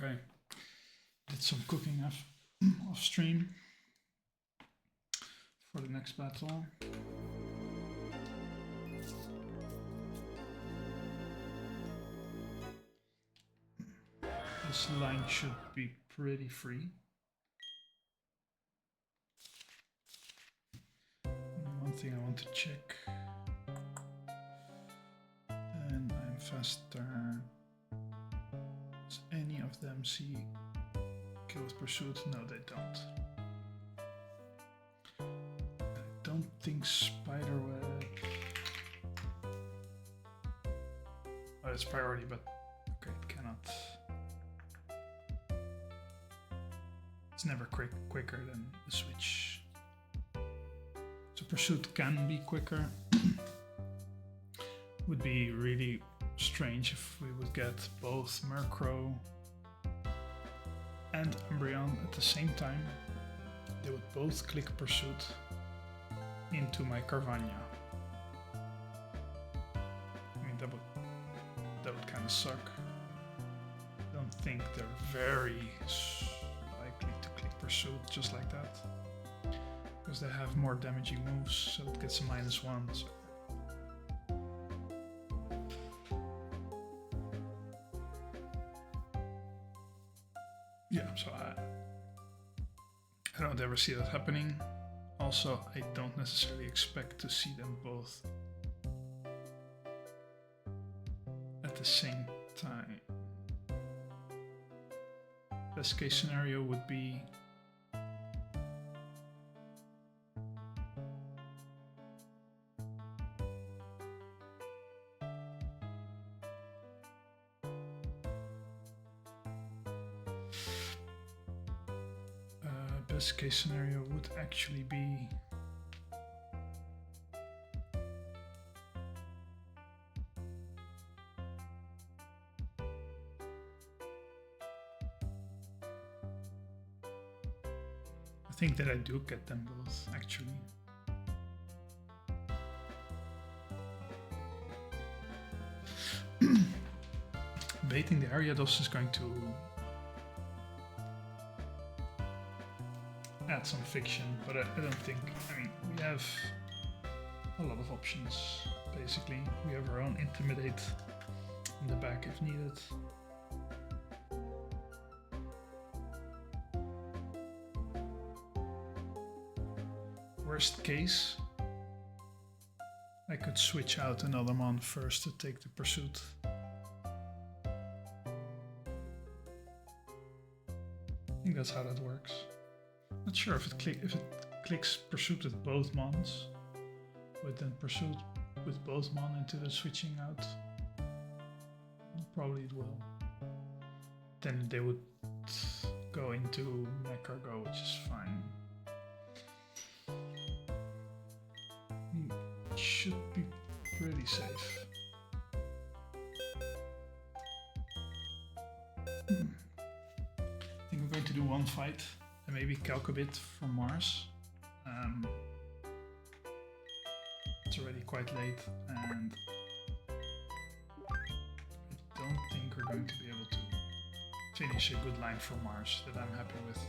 Okay, did some cooking off stream for the next battle. This line should be pretty free. One thing I want to check. And I'm faster. Does any of them see kill with pursuit? No, they don't. I don't think spiderweb. Oh, it's priority, but okay, it cannot. It's never quicker than the switch. So pursuit can be quicker. Would be really strange if we would get both Murkrow and Umbreon at the same time. They would both click pursuit into my Carvania. I mean, that would kind of suck. I don't think they're very likely to click pursuit just like that, because they have more damaging moves, so it gets a -1. So. Yeah, so I don't ever see that happening. Also, I don't necessarily expect to see them both at the same time. Best case scenario would be best case scenario would actually be I think that I do get them both actually. Baiting the Ariados is going to add some fiction, but I don't think, I mean, we have a lot of options, basically. We have our own Intimidate in the back if needed. Worst case, I could switch out another mon first to take the pursuit. I think that's how that works. Not sure if it clicks pursuit with both mons, but then pursuit with both mon into the switching out. Probably it will. Then they would go into Mecargo, which is fine. It should be pretty safe. I think we're going to do one fight. And maybe calc a bit from Mars. It's already quite late, and I don't think we're going to be able to finish a good line from Mars that I'm happy with.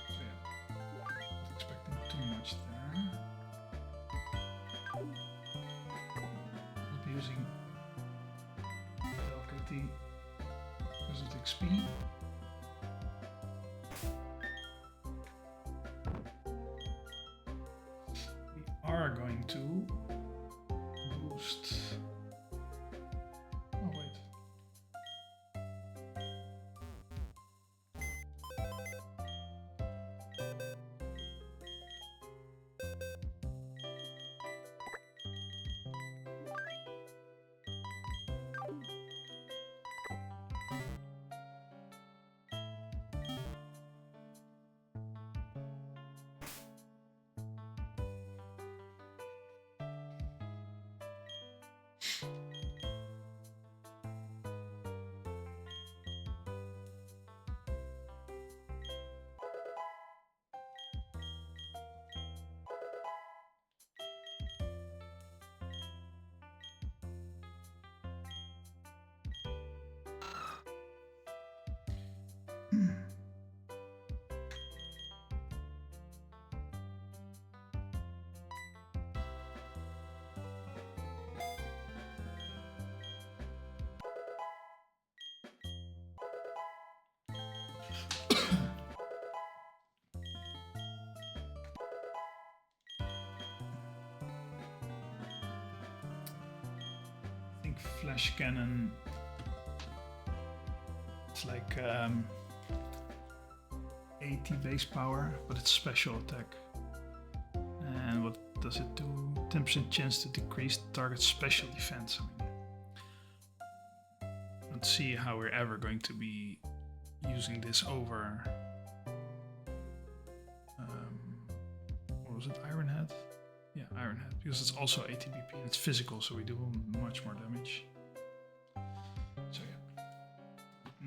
So yeah, not expecting too much there. We'll be using Galactic because of the XP. We are going to boost. Oh wait. think flash cannon. It's like 80 base power, but it's special attack. And what does it do? 10% chance to decrease the target's special defense. Let's see how we're ever going to be using this over. What was it? Iron Head? Yeah, Iron Head, because it's also ATBP and it's physical, so we do much more damage. So yeah,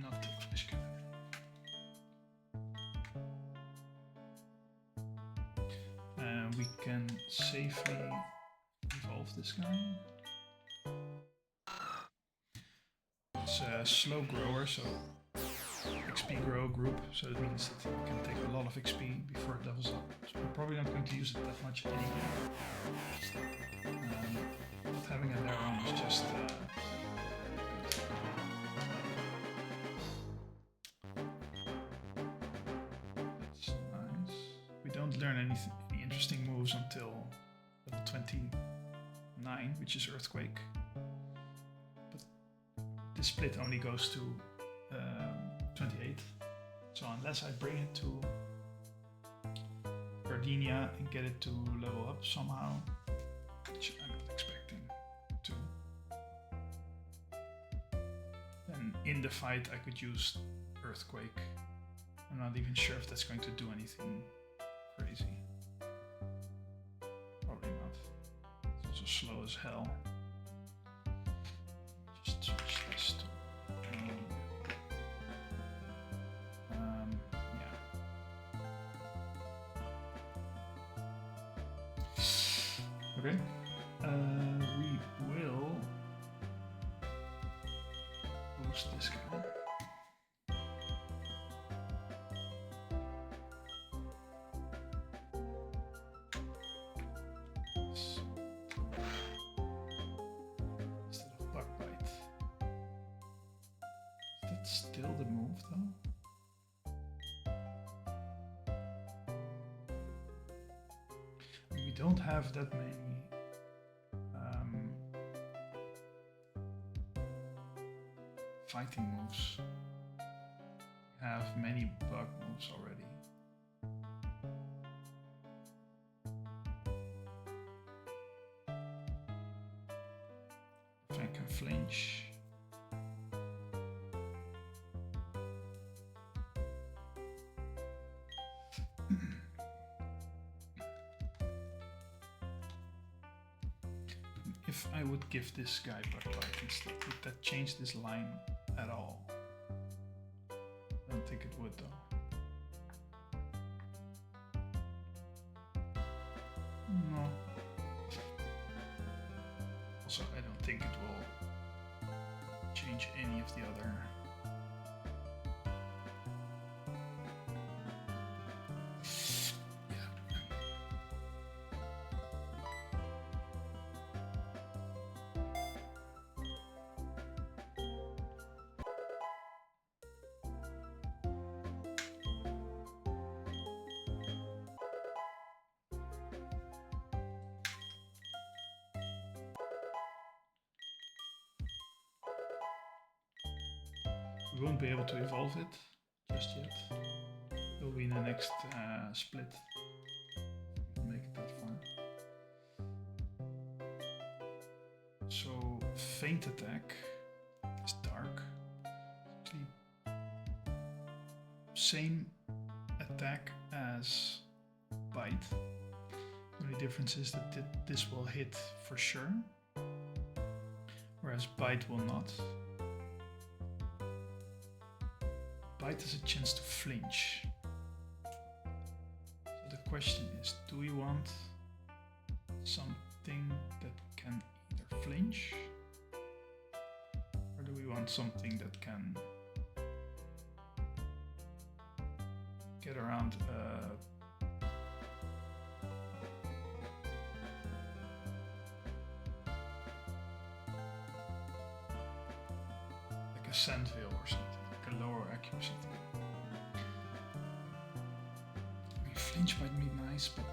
not the flash cannon. We can safely evolve this guy. It's a slow grower, so XP grow group, so that means that it can take a lot of XP before it levels up. So we're probably not going to use it that much anyway. Not having it there on is just that's nice. We don't learn any interesting moves until level 29, which is Earthquake. But this split only goes to 28. So unless I bring it to Gardenia and get it to level up somehow, which I'm not expecting to, then in the fight I could use Earthquake. I'm not even sure if that's going to do anything crazy. Probably not. It's also slow as hell. Just switch this to okay, we will boost this guy. Instead of Bug Bite. Is that still the move though? We don't have that many fighting moves. We have many bug moves already. If I can flinch. If I would give this guy Bug Bite instead, would that change this line at all? I don't think it would though. No. Also, I don't think it will change any of the other. We won't be able to evolve it just yet. It will be in the next split. Make it that far. So Feint Attack is dark. Actually, same attack as Bite. The only difference is that this will hit for sure, whereas Bite will not. Bite has a chance to flinch. So the question is, do we want something that can either flinch, or do we want something that can get around like a Sandville or something? Lower accuracy. I mean, flinch might be nice, but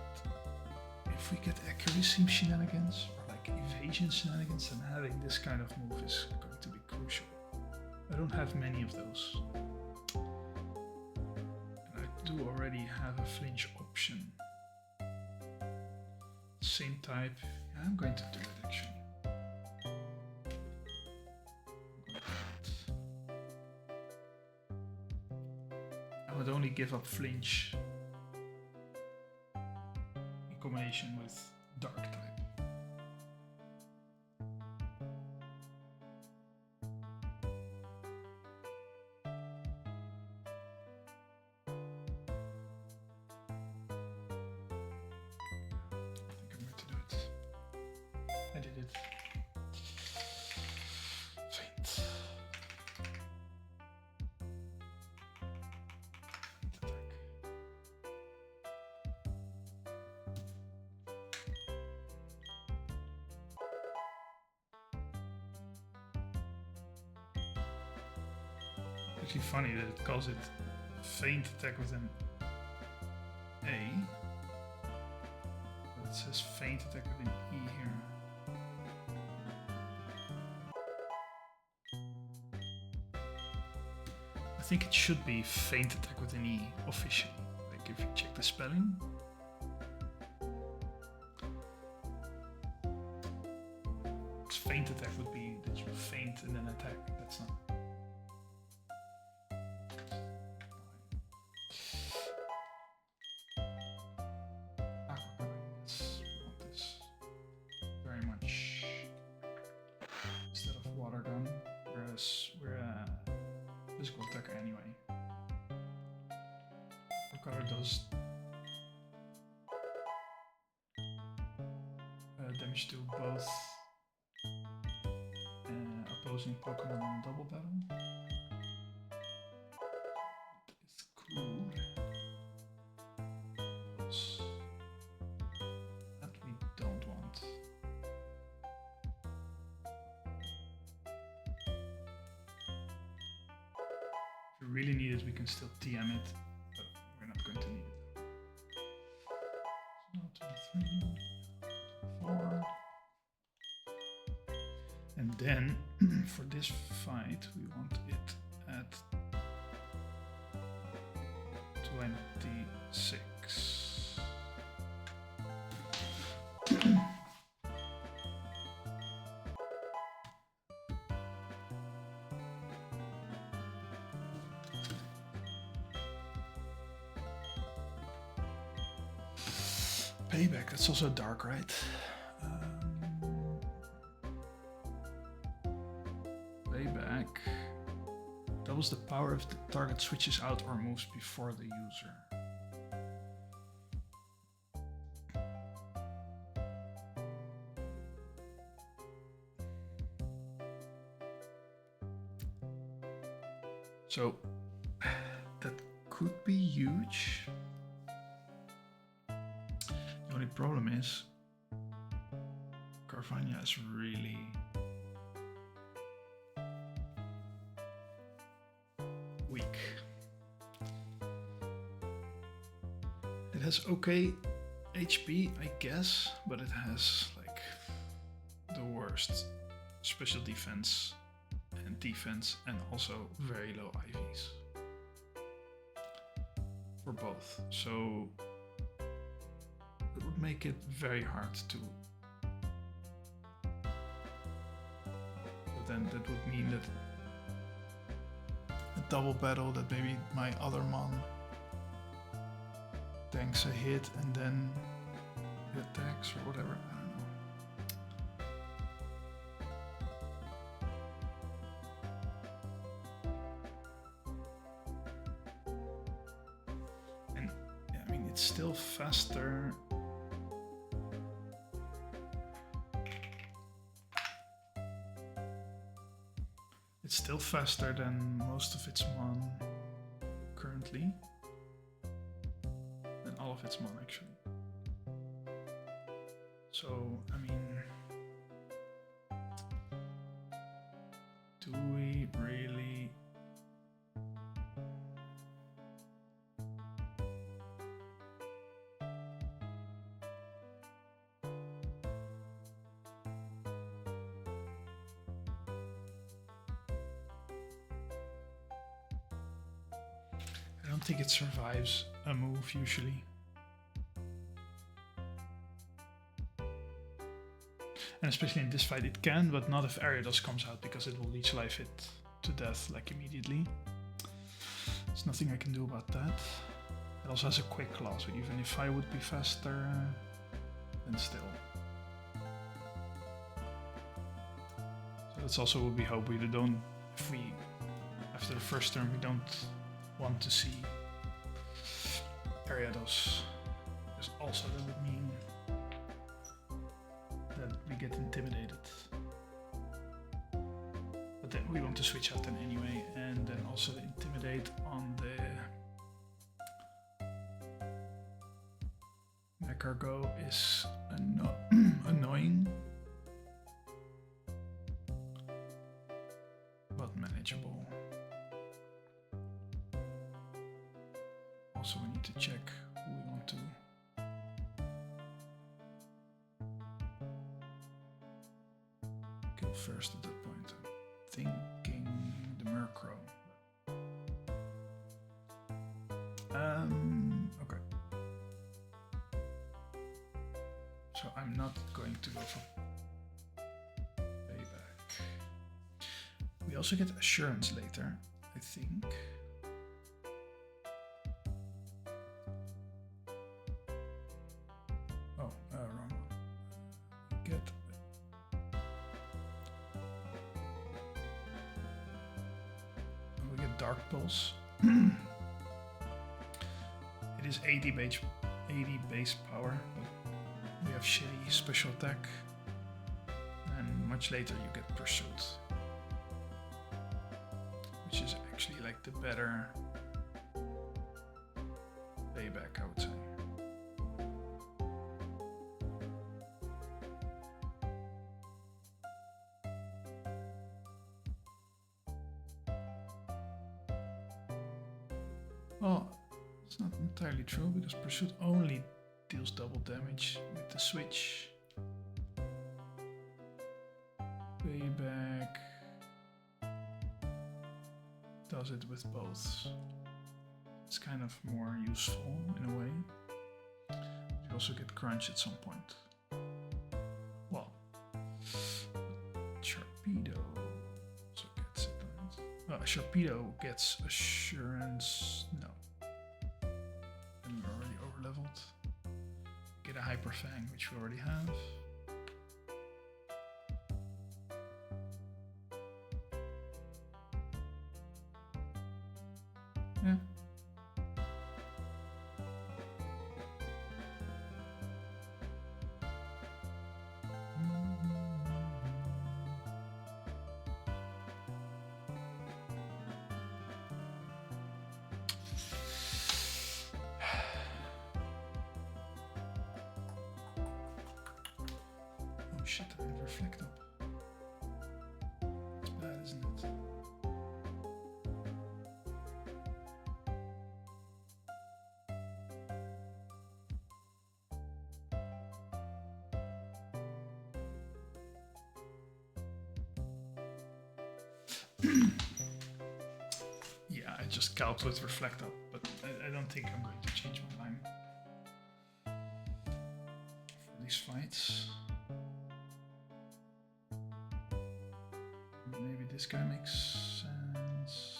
if we get accuracy shenanigans, or like like evasion shenanigans, then having this kind of move is going to be crucial. I don't have many of those. And I do already have a flinch option. Same type. Yeah, I'm going to do it actually. I would only give up flinch in combination with dark type. Actually funny that it calls it feint attack with an A, but it says feint attack with an E here. I think it should be feint attack with an E officially, like if you check the spelling. Feint attack would be that you feint and then attack, that's not. Damage to both opposing Pokemon in a double battle. It's cool. That we don't want. If we really need it, we can still TM it, but we're not going to need it. So 23. 4. And then for this fight we want it at 26. Payback, that's also dark, right? Payback doubles the power if the target switches out or moves before the user. So that could be huge. The only problem is Carvania is really weak. It has okay HP, I guess, but it has like the worst special defense and defense, and also very low IVs for both. So it would make it very hard to. But then that would mean that a double battle, that maybe my other mon tanks a hit and then it attacks or whatever. I don't know. And yeah, I mean, it's still faster. It's still faster than most of its mon currently. Than all of its mon actually. So, I mean, do we really? don't think it survives a move usually. And especially in this fight it can, but not if Ariados comes out, because it will leech life it to death like immediately. There's nothing I can do about that. It also has a quick claw, so even if I would be faster, then still. So that's also what we hope. We don't, if we, after the first turn, we don't want to see Ariados, because also that would mean that we get intimidated. But then we want to switch out then anyway, and then also intimidate on the Cargo is annoying, but manageable. Also, we need to check who we want to kill first at that point. I'm thinking the Murkrow. Okay. So I'm not going to go for payback. We also get assurance later, I think. Oh, wrong one. We get Dark Pulse. It is 80 base power, but we have shitty special attack, and much later you get Pursuit, which is actually like the better payback, I would say. Well, it's not entirely true, because Pursuit only deals double damage with the switch. Payback does it with both. It's kind of more useful in a way. You also get Crunch at some point. Well, Sharpedo also gets it, right? Sharpedo gets Assurance. No. We're already over-leveled. Get a Hyper Fang, which we already have. Yeah. Oh shit, I have Reflect up. It's bad, isn't it? Yeah, I just calc with Reflect up, but I don't think I'm going to change my line for these fights. Maybe this guy makes sense.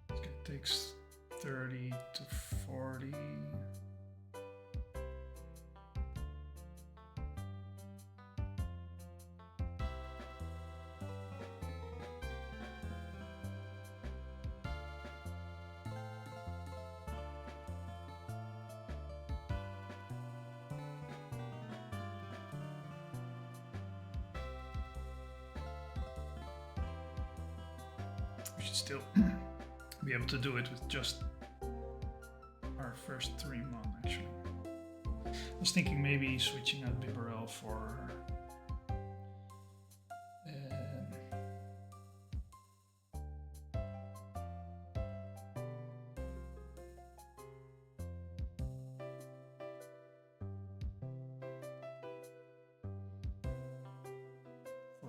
This guy takes 30 to 40. We should still be able to do it with just our first 3 mon, actually. I was thinking maybe switching out Bibarel for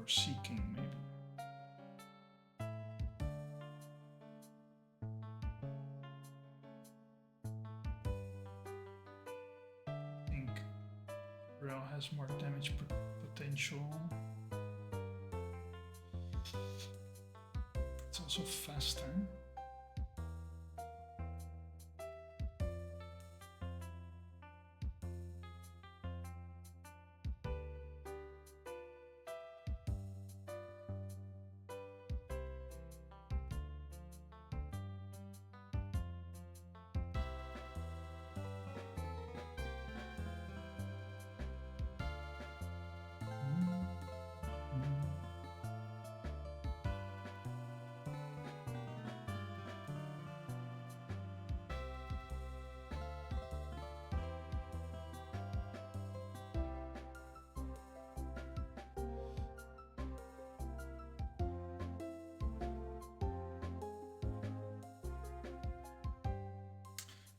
or seeking, maybe. I think Rel has more damage potential. It's also faster.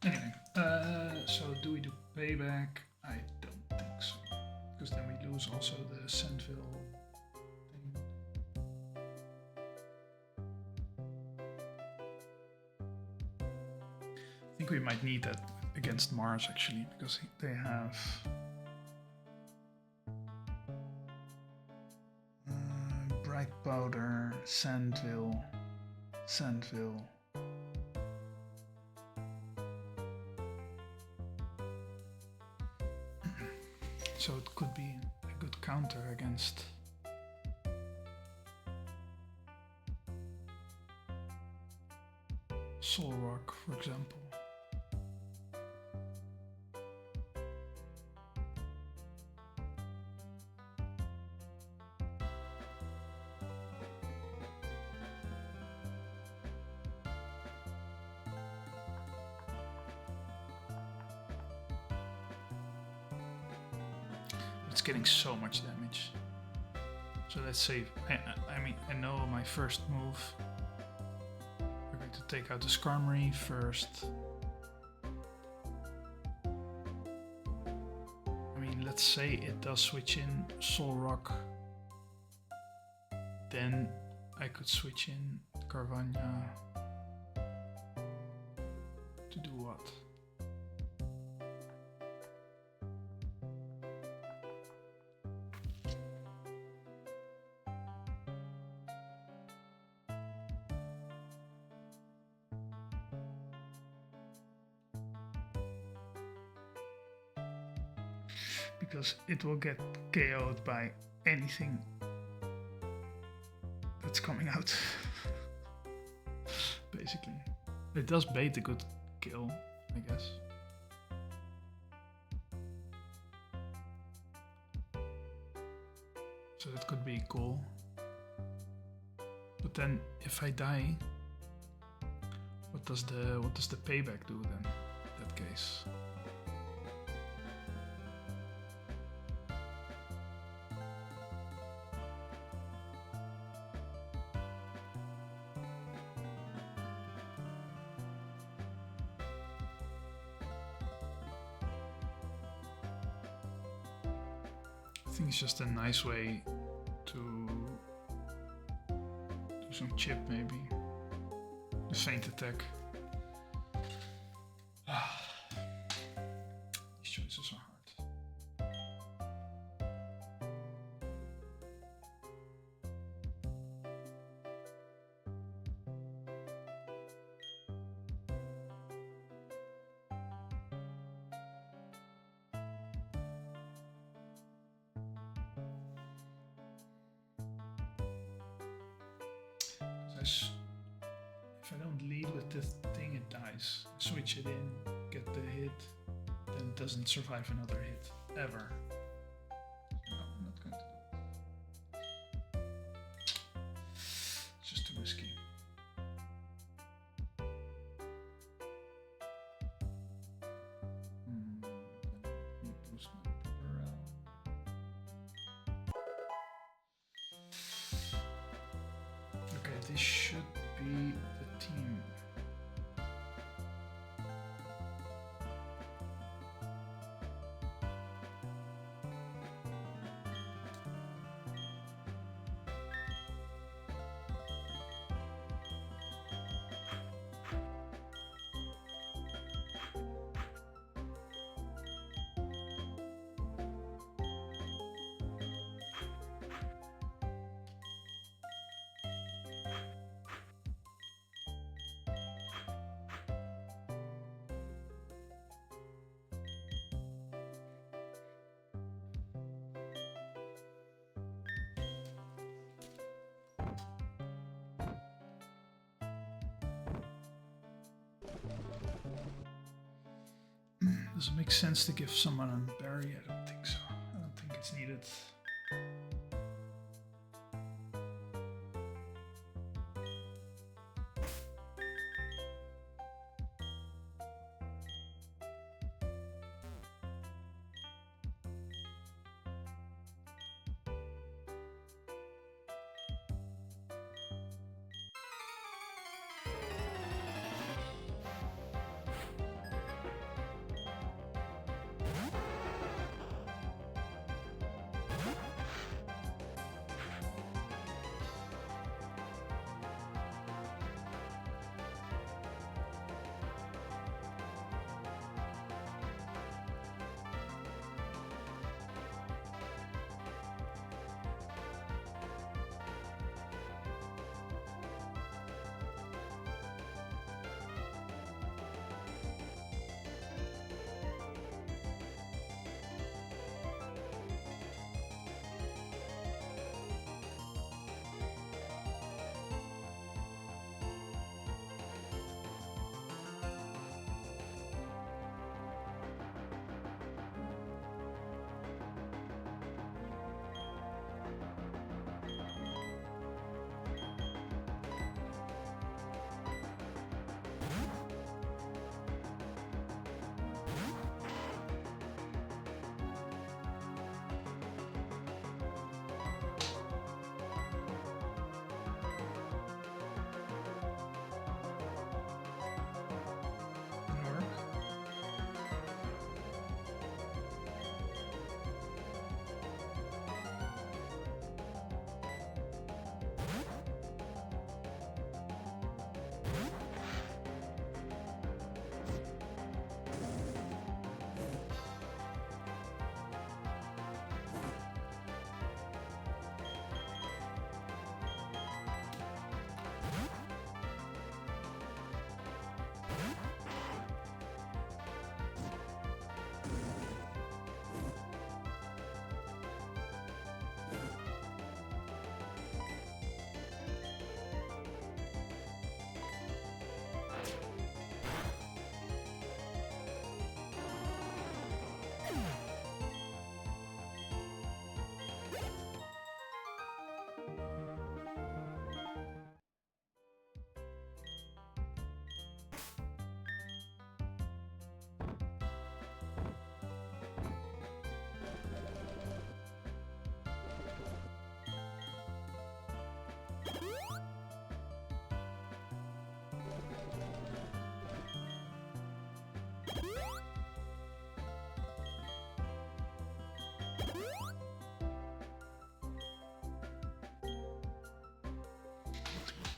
Anyway, so do we do payback? I don't think so, because then we lose also the Sandville thing. I think we might need that against Mars actually, because they have Bright Powder, Sandville. So it could be a good counter against Soul Rock, for example. It's getting so much damage. So let's say, I mean, I know my first move. We're going to take out the Skarmory first. I mean, let's say it does switch in Soul Rock. Then I could switch in Carvania to do what? Because it will get KO'd by anything that's coming out. Basically. It does bait a good kill, I guess. So that could be cool. But then if I die, what does the payback do then in that case? I think it's just a nice way to do some chip, maybe. The feint attack. These choices are hard. If I don't lead with this thing, it dies. Switch it in, get the hit, then it doesn't survive another hit, ever. No, I'm not going to do it. It's just too risky. Let me boost my morale. Okay, this should be the team. Does it make sense to give someone a berry? I don't think so. I don't think it's needed.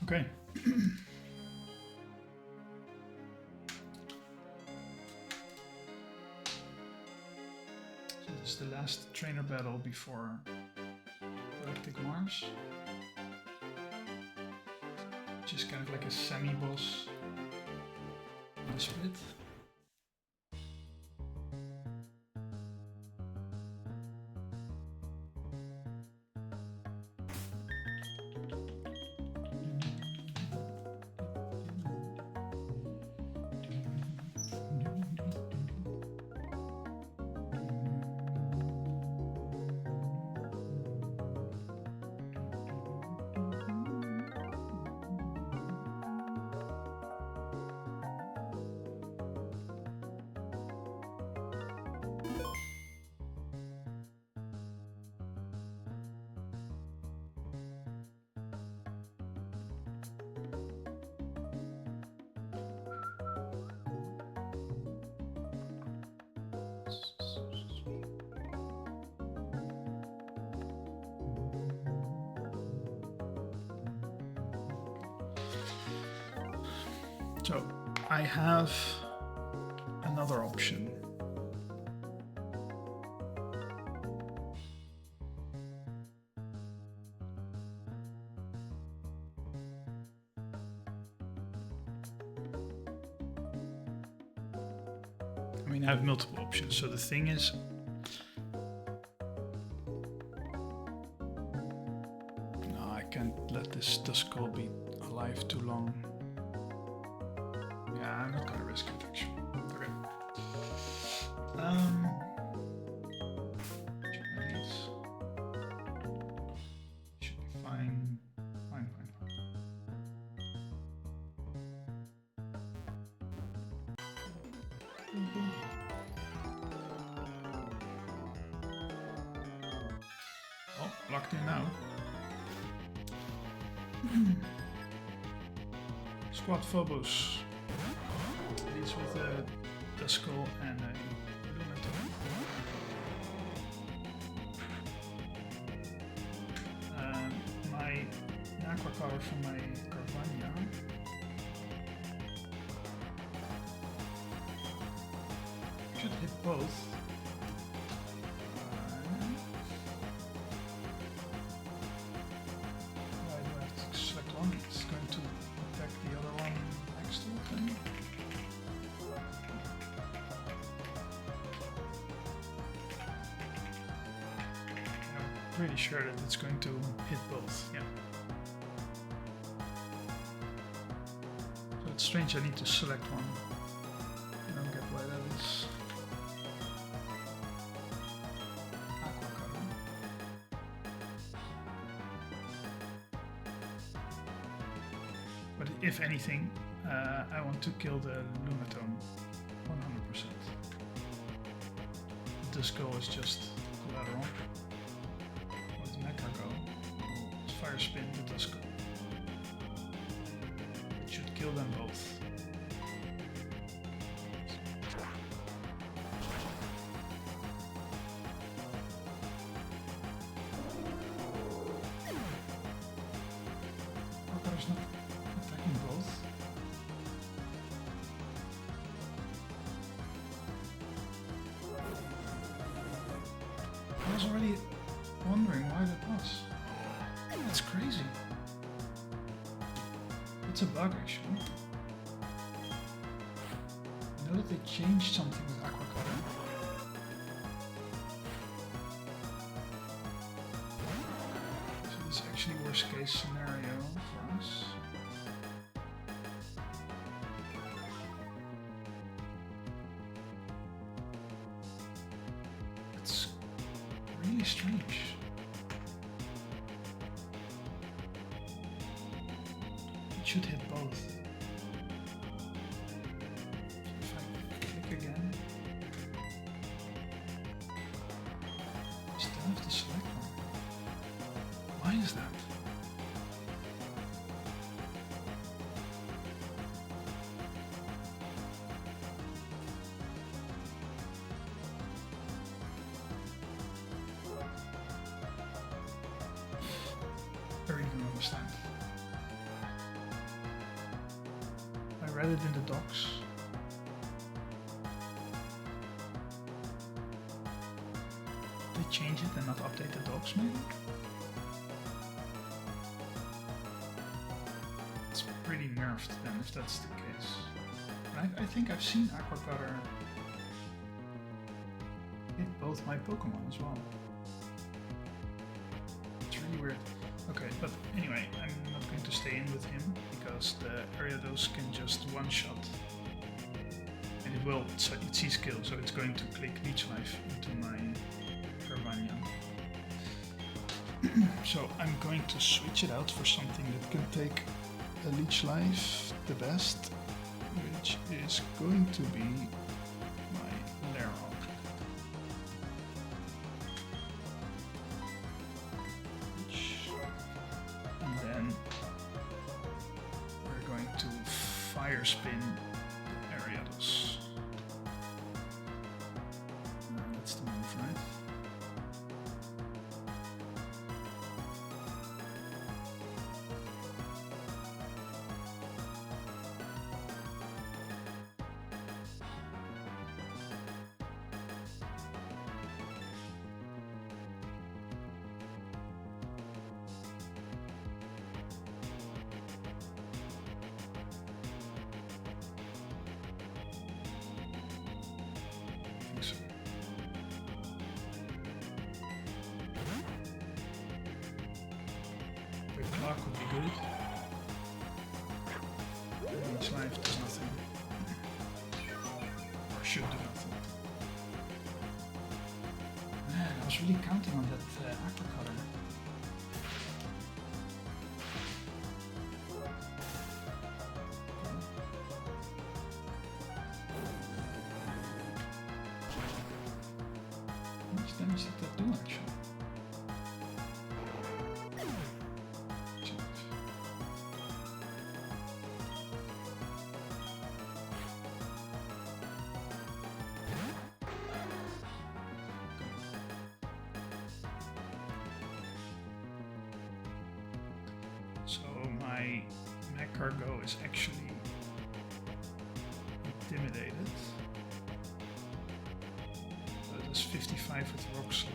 Okay. So this is the last trainer battle before Galactic Mars. Which is kind of like a semi-boss on the split. So I have another option. I mean, I have multiple options. So the thing is, no, I can't let this skull be alive too long. Yeah, I'm not gonna risk it actually. Okay. Oh, locked in now. Squad Phobos. These with a Duskull and a Lunaton. My Aqua Color from my Carvania. Should hit both. Why do I have to select one? It's going to attack the other one next to it then. I'm pretty sure that it's going to hit both, yeah. So it's strange I need to select one. I don't get why that is. Aqua color. But if anything, I want to kill the Lunaton 100%. The Duskull is just collateral. Where does Mecha go? Let's fire spin the Duskull. It should kill them both. There's not attacking both. I was already wondering why that was. That's crazy. It's a bug actually. I know that they changed something with Aqua Color. So this is actually worst case scenario for us. It's really strange. It should hit both. If I click again, I still have to select one. Why is that? I really don't understand. I read it in the docs. They change it and not update the docs maybe? It's pretty nerfed then if that's the case. I think I've seen Aqua Color hit both my Pokemon as well. It's really weird. Okay, but anyway, I'm not going to stay in with him because the Ariados can just one-shot. And it will, it sees kill, so it's going to click Leech Life into my Carvania. So I'm going to switch it out for something that can take a Leech Life the best, which is going to be my Lairhawk. And then we're going to fire spin the Ariados. That's the move, right? Clock would be good. Each life does nothing. Or should do nothing. Man, I was really counting on that Aqua Color. my mech cargo is actually intimidated. So it is 55 with rock slide.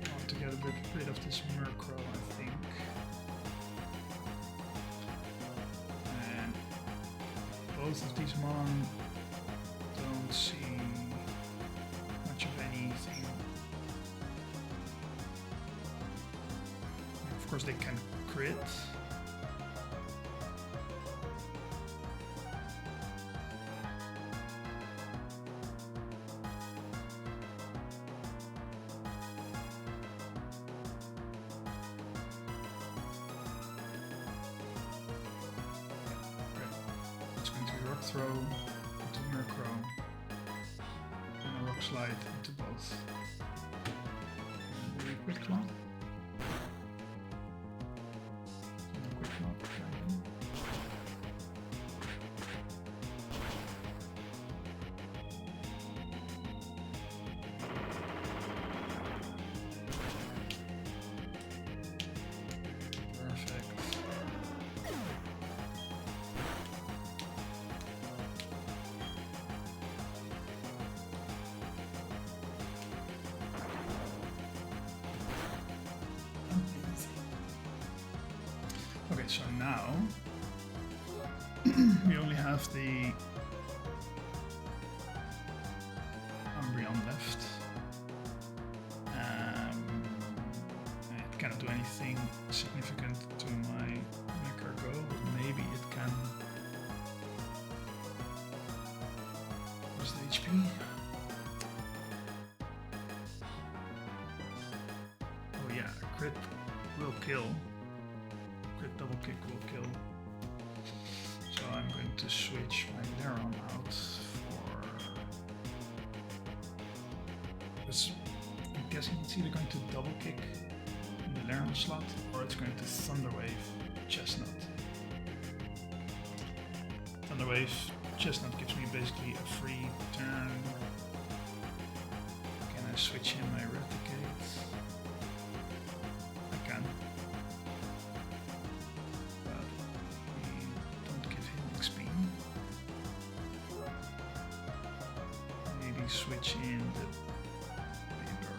I want to get a bit rid of this Murkrow, I think. And both of these Mon don't see much of anything. Of course they can crit. It's going to be Rock Throw into Murkrow and a Rock Slide into both. Very quick claw. Okay, so now we only have the Umbreon left. It cannot do anything significant to my Mech-Cargo, but maybe it can. What's the HP? Oh yeah, crit will kill. Double kick will kill. So I'm going to switch my Laron out for... Because I'm guessing it's either going to double kick in the Laron slot or it's going to Thunder Wave Chestnut. Thunder Wave Chestnut gives me basically a free turn. Can I switch in my Replicate? I can. Switch in the paper.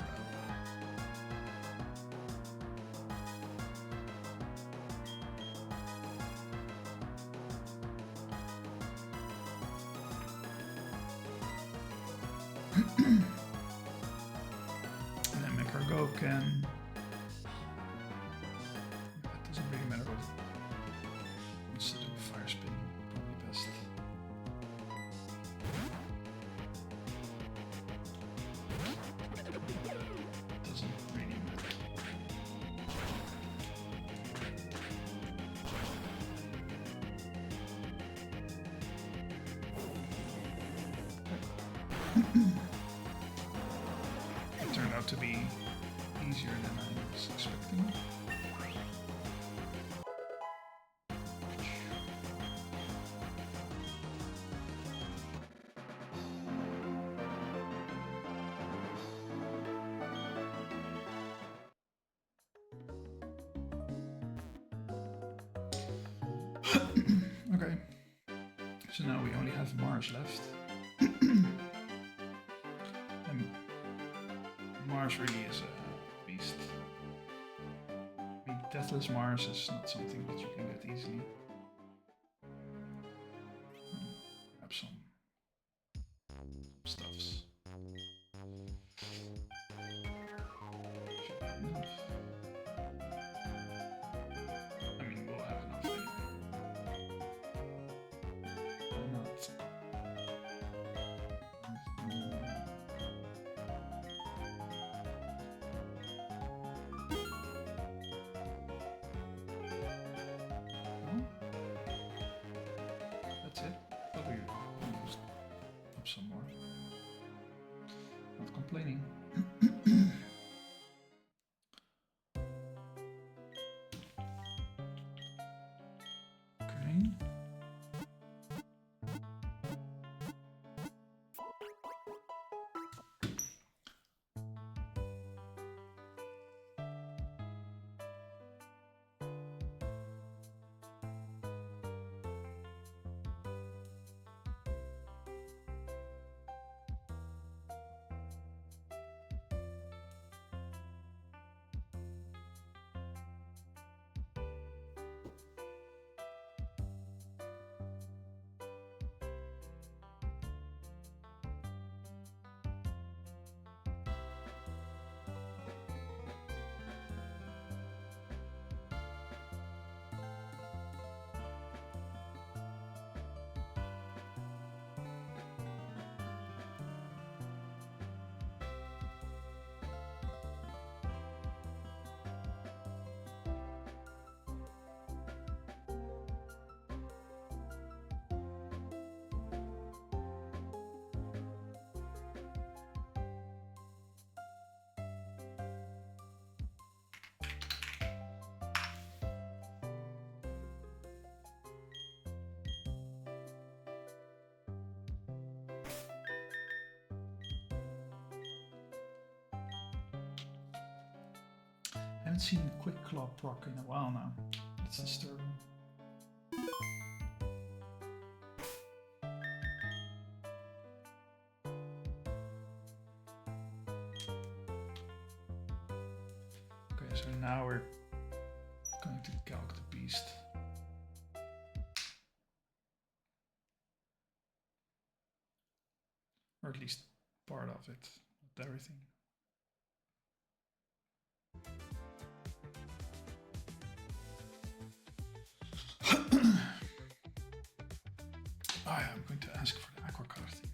And then Mech-Cargo can. It doesn't really matter what it wants to do. Fire Spin, probably best. It turned out to be easier than I was expecting. Okay, so now we only have Mars left. And Mars really is a beast. I mean, Deathless Mars is not something that you can get easily. Grab some stuffs. Should have enough. I mean, we'll have enough anyway. That's it. Probably used up some more. Not complaining. Okay. haven't seen a quick claw proc in a while now. It's disturbing. Okay, so now we're going to calc the beast. Or at least part of it, not everything. Oh yeah, I'm going to ask for the aqua color thing.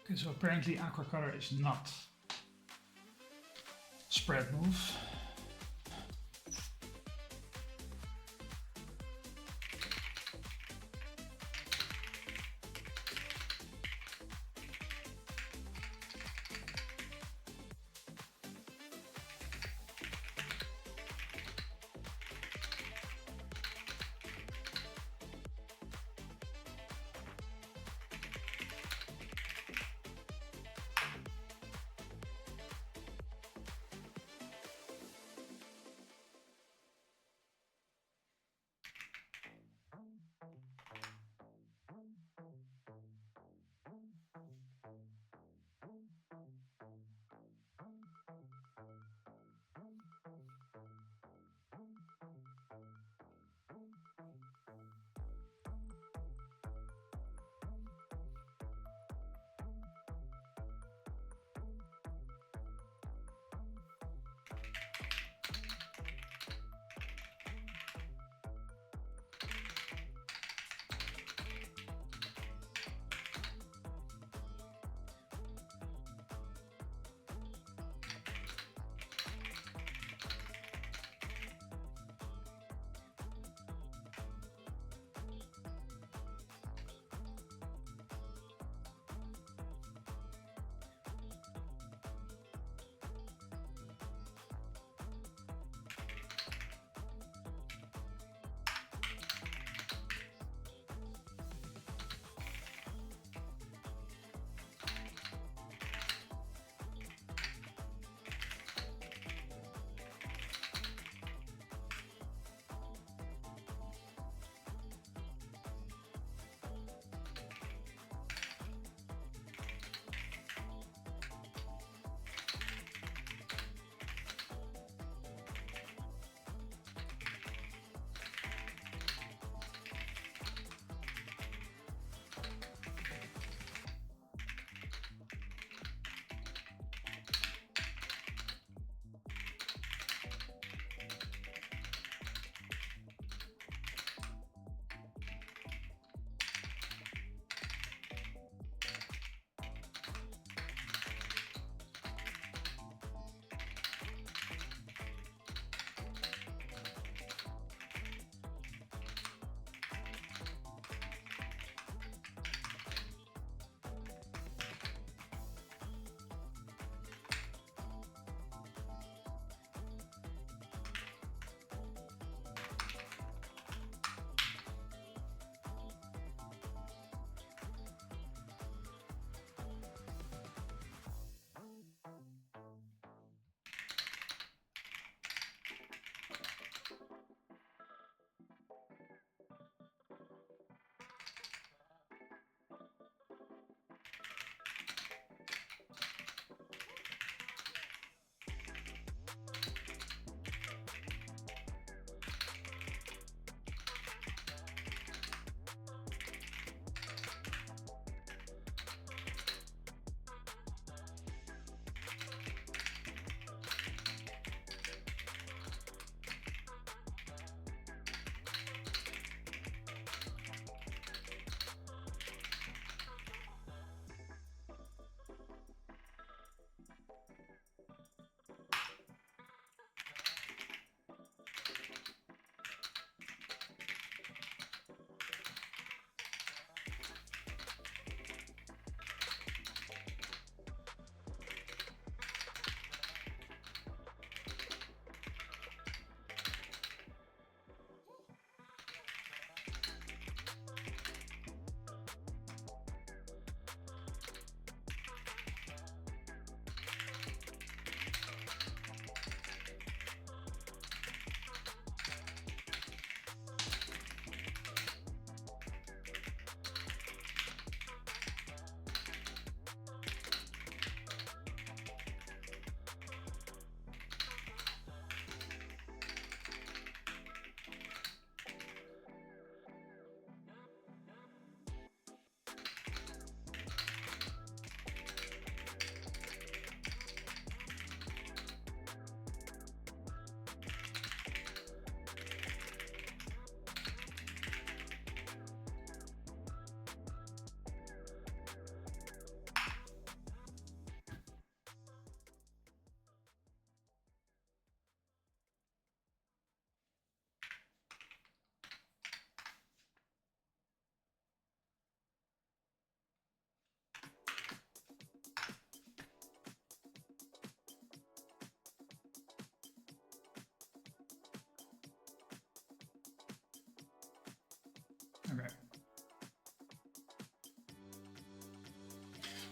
Okay, so apparently aqua color is not spread move.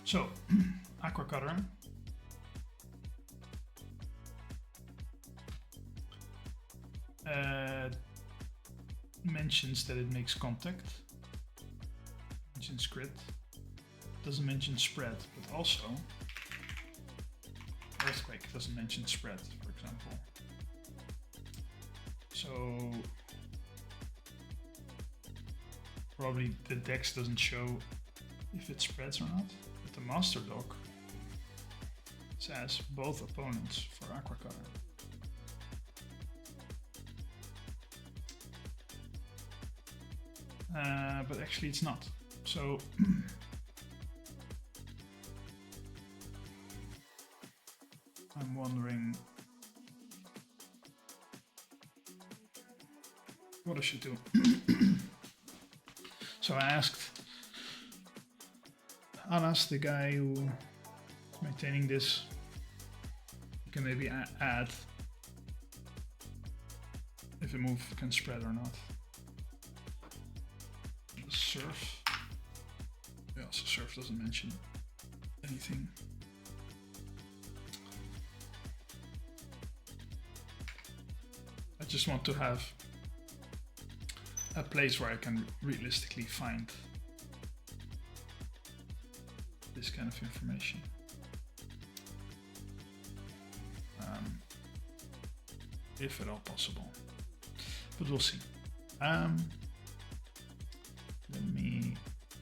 So, Aqua Cutter. Mentions that it makes contact. Mentions crit. Doesn't mention spread, but also Earthquake doesn't mention spread, for example. So probably the dex doesn't show if it spreads or not, but the Master Doc says both opponents for Aqua Cutter. But actually it's not. So I'm wondering what I should do. So I asked Anas, the guy who is maintaining this, you can maybe add if a move can spread or not. The Surf. Yeah, so Surf doesn't mention anything. I just want to have a place where I can realistically find this kind of information. If at all possible, but we'll see. Let me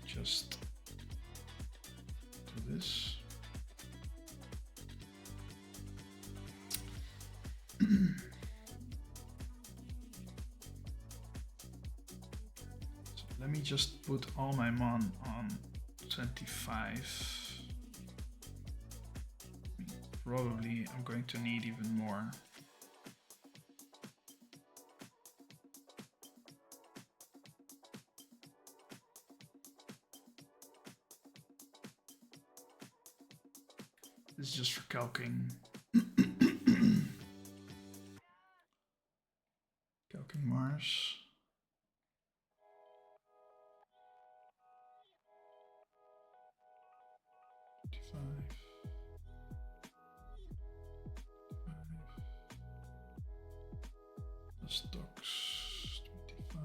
just do this. So let me just put all my mon on 25. Probably I'm going to need even more. This is just for calcing. Calcing Mars. Stocks 25.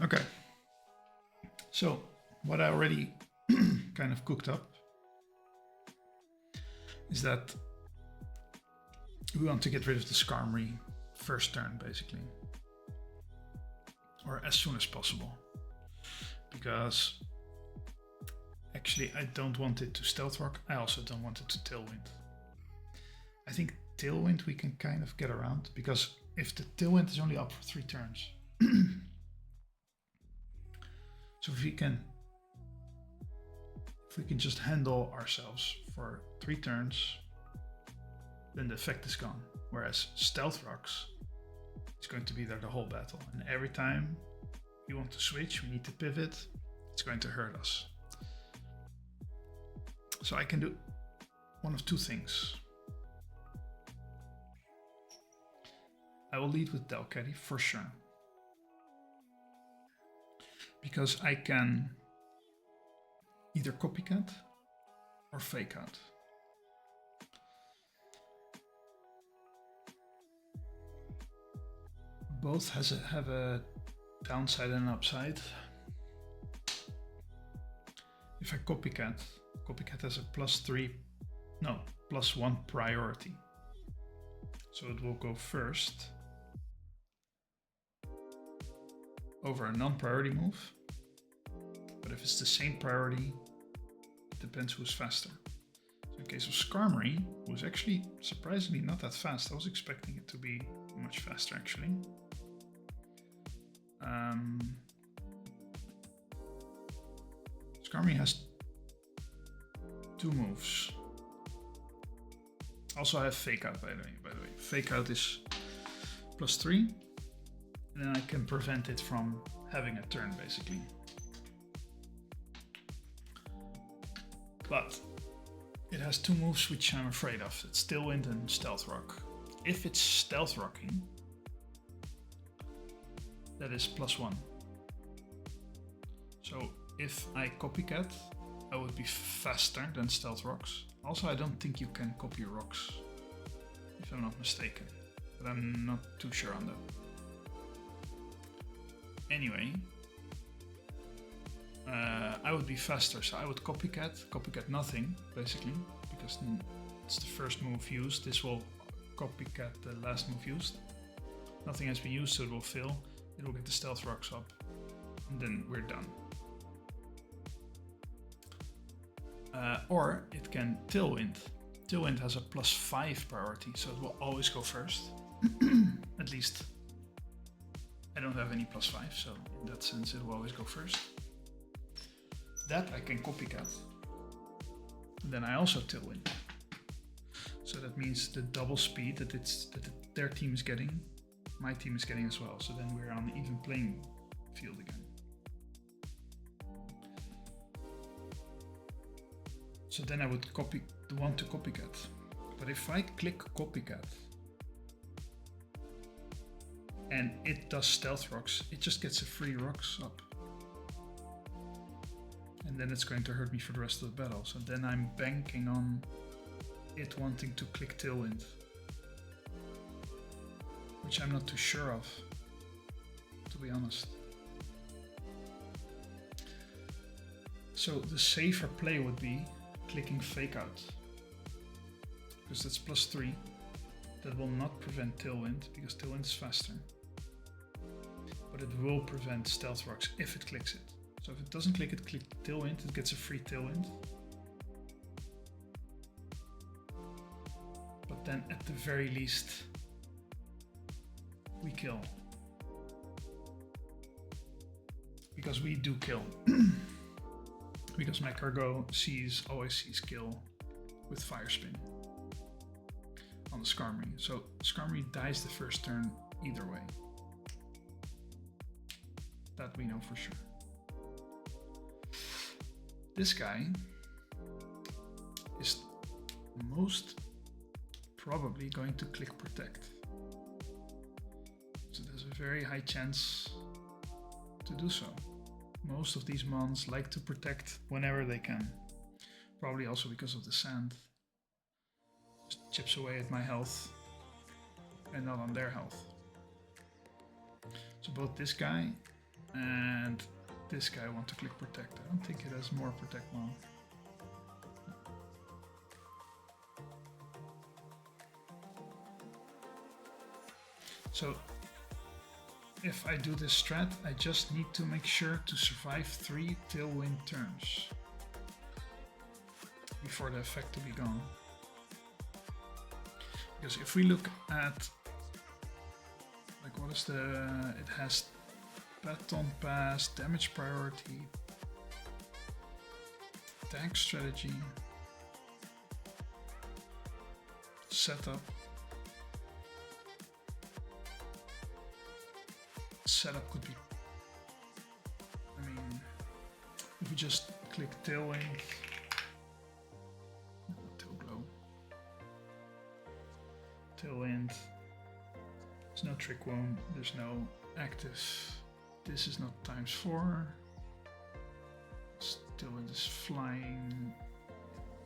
Okay. So what I already kind of cooked up is that we want to get rid of the Skarmory first turn, basically, or as soon as possible, because actually I don't want it to Stealth Rock. I also don't want it to Tailwind. I think Tailwind we can kind of get around, because if the Tailwind is only up for 3 turns, so if we can just handle ourselves for 3 turns, then the effect is gone. Whereas Stealth Rocks is going to be there the whole battle, and every time we want to switch, we need to pivot, it's going to hurt us. So I can do one of 2 things. I will lead with Delcatty for sure, because I can either copycat or fake out. Both have a downside and an upside. If I copycat has a +1 priority. So it will go first over a non-priority move. But if it's the same priority, it depends who's faster. So in case of Skarmory, who's actually surprisingly not that fast. I was expecting it to be much faster, actually. Skarmory has 2 moves. Also I have Fake Out, by the way. Fake Out is +3. And then I can prevent it from having a turn, basically. But it has two moves which I'm afraid of. It's Tailwind and Stealth Rock. If it's Stealth Rocking, that is +1. So if I Copycat, I would be faster than Stealth Rocks. Also, I don't think you can copy rocks, if I'm not mistaken. But I'm not too sure on that. Anyway, I would be faster, so I would copycat nothing, basically, because it's the first move used. This will copycat the last move used. Nothing has been used, so it will fail. It will get the Stealth Rocks up, and then we're done. Or it can Tailwind. Tailwind has a +5 priority, so it will always go first. At least I don't have any +5, so in that sense it will always go first. That I can Copycat. Then I also Tailwind. So that means the double speed that their team is getting, my team is getting as well. So then we're on an even playing field again. So then I would want to Copycat. But if I click Copycat and it does Stealth Rocks, it just gets a free rocks up. And then it's going to hurt me for the rest of the battle. So then I'm banking on it wanting to click Tailwind, which I'm not too sure of, to be honest. So the safer play would be clicking Fake Out, because that's +3. That will not prevent Tailwind, because Tailwind is faster. But it will prevent Stealth Rocks if it clicks it. So if it doesn't click it, click Tailwind, it gets a free Tailwind. But then at the very least, we kill. Because we do kill. Because my cargo always sees kill with Fire Spin on the Skarmory. So Skarmory dies the first turn either way. That we know for sure. This guy is most probably going to click Protect. So there's a very high chance to do so. Most of these mons like to protect whenever they can. Probably also because of the sand. Just chips away at my health and not on their health. So both this guy and this guy want to click Protect. I don't think it has more Protect mon. So if I do this strat, I just need to make sure to survive 3 Tailwind turns before the effect to be gone. Because if we look at, like, what is it has Baton Pass, damage priority, tank strategy, setup. Setup could be, I mean, if we just click Tailwind, Tailwind, there's no Trick Wound, there's no active, this is not ×4, Tailwind is flying,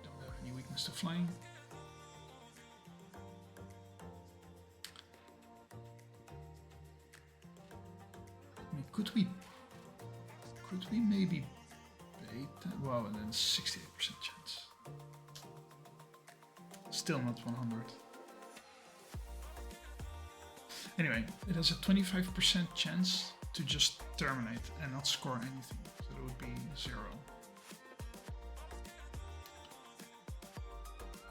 don't have any weakness to flying. Could we maybe bait that? Wow, and then 68% chance. Still not 100. Anyway, it has a 25% chance to just terminate and not score anything. So it would be 0.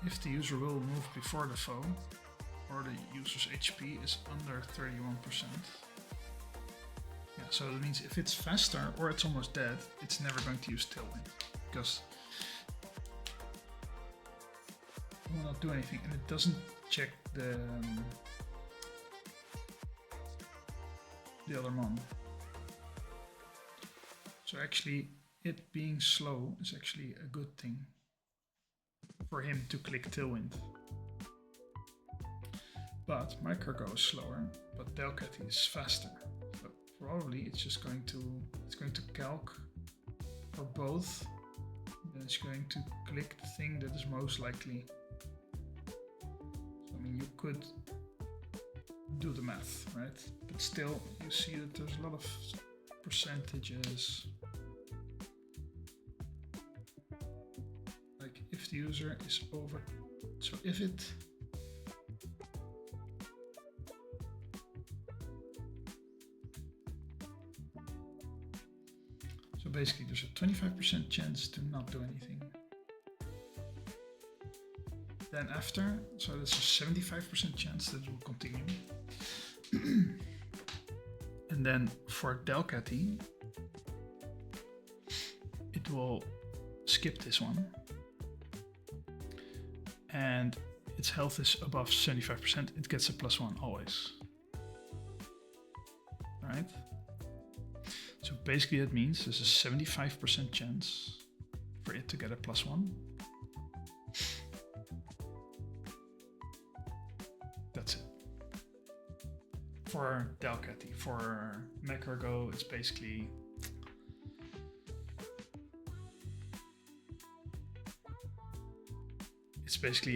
If the user will move before the foe, or the user's HP is under 31%. Yeah, so it means if it's faster or it's almost dead, it's never going to use Tailwind, because it will not do anything, and it doesn't check the the other mon. So actually, it being slow is actually a good thing for him to click Tailwind. But my cargo is slower, but Delcatty is faster. So probably it's just going to calc for both. Then it's going to click the thing that is most likely. So I mean, you could do the math, right? But still, you see that there's a lot of percentages. Like if the user is over, so if it basically there's a 25% chance to not do anything. Then after, so there's a 75% chance that it will continue. And then for Delcatty, it will skip this one. And its health is above 75%, it gets a +1 always. Right? So basically that means there's a 75% chance for it to get a +1. That's it. For Delcatty, for Mecargo, it's basically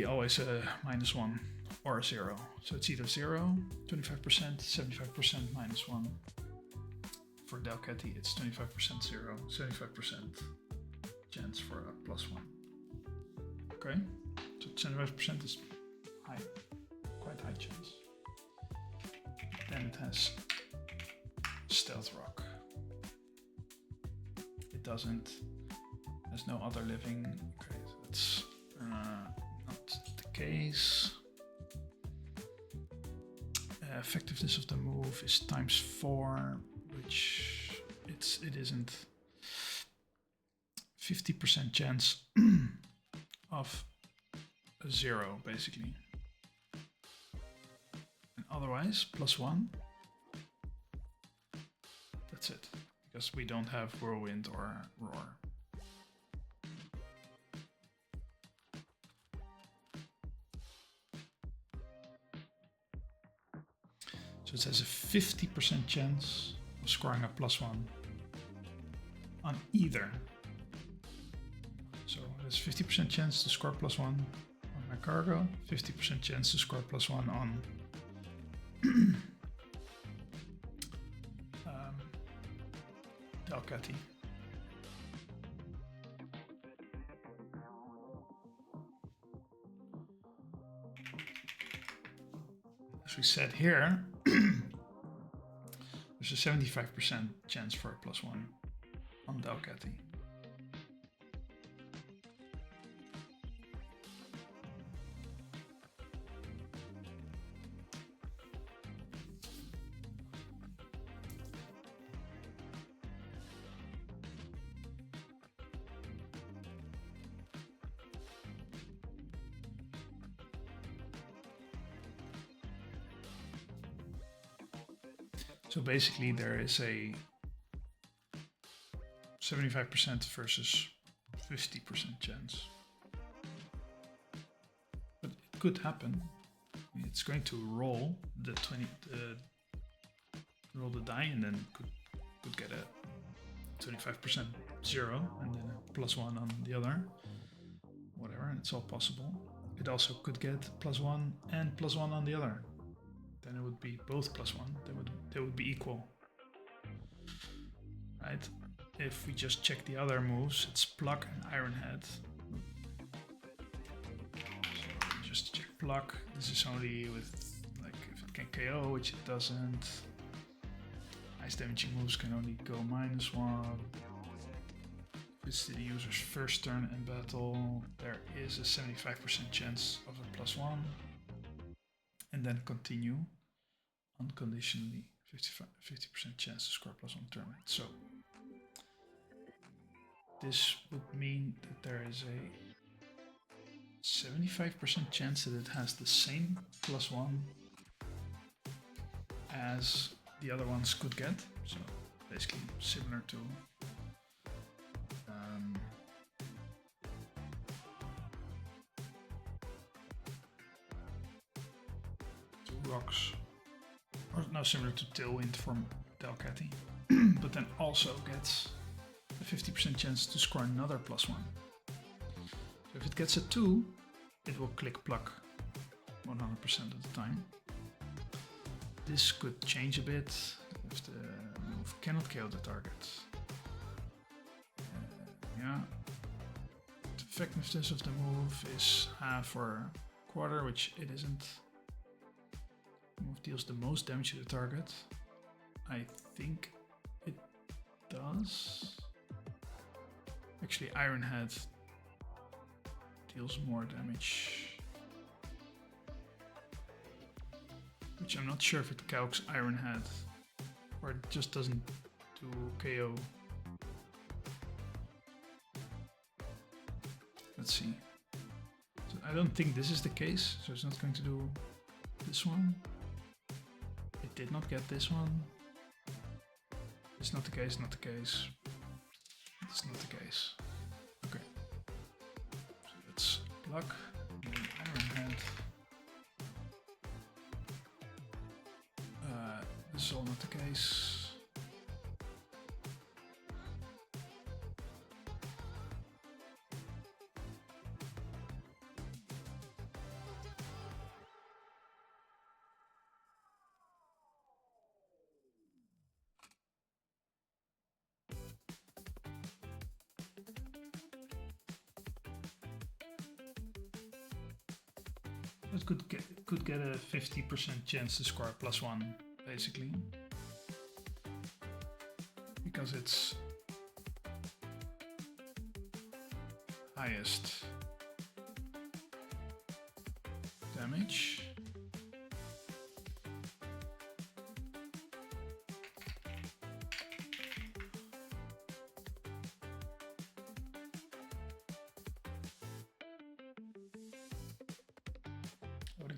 always a -1 or a 0. So it's either 0, 25%, 75%, -1. For Delcatty, it's 25% 0, 75% chance for a +1. Okay, so 75% is high, quite high chance. Then it has Stealth Rock. It doesn't, there's no other living. Okay, so that's not the case. Effectiveness of the move is ×4. Which it isn't. 50% chance of a 0 basically. And otherwise +1. That's it. Because we don't have Whirlwind or Roar. So it has a 50% chance scoring a +1 on either. So there's 50% chance to score +1 on my cargo, 50% chance to score +1 on Delcatty. As we said here, there's a 75% chance for a +1 on Delcatty. So basically there is a 75% versus 50% chance. But it could happen. It's going to roll the roll the die and then could get a 25% 0 and then a +1 on the other. Whatever, it's all possible. It also could get +1 and +1 on the other. Then it would be both +1. They would be equal, right? If we just check the other moves, it's Pluck and Iron Head. So just check Pluck. This is only with like if it can KO, which it doesn't. Ice damaging moves can only go -1. If it's the user's first turn in battle, there is a 75% chance of a +1, and then continue unconditionally. 50% chance to score +1 turn. So this would mean that there is a 75% chance that it has the same +1 as the other ones could get. So basically similar to rocks, or no, similar to Tailwind from Delcatty, but then also gets a 50% chance to score another +1. So if it gets a 2, it will click pluck 100% of the time. This could change a bit if the move cannot KO the target. Yeah. The effectiveness of the move is half or quarter, which it isn't. Move deals the most damage to the target. I think it does. Actually, Iron Head deals more damage. Which I'm not sure if it calcs Iron Head or it just doesn't do KO. Let's see. So I don't think this is the case, so it's not going to do this one. It did not get this one. It's not the case, not the case. It's not the case. Okay. So let's pluck the Iron Head. This is all not the case. It could get a 50% chance to score +1, basically, because it's highest damage.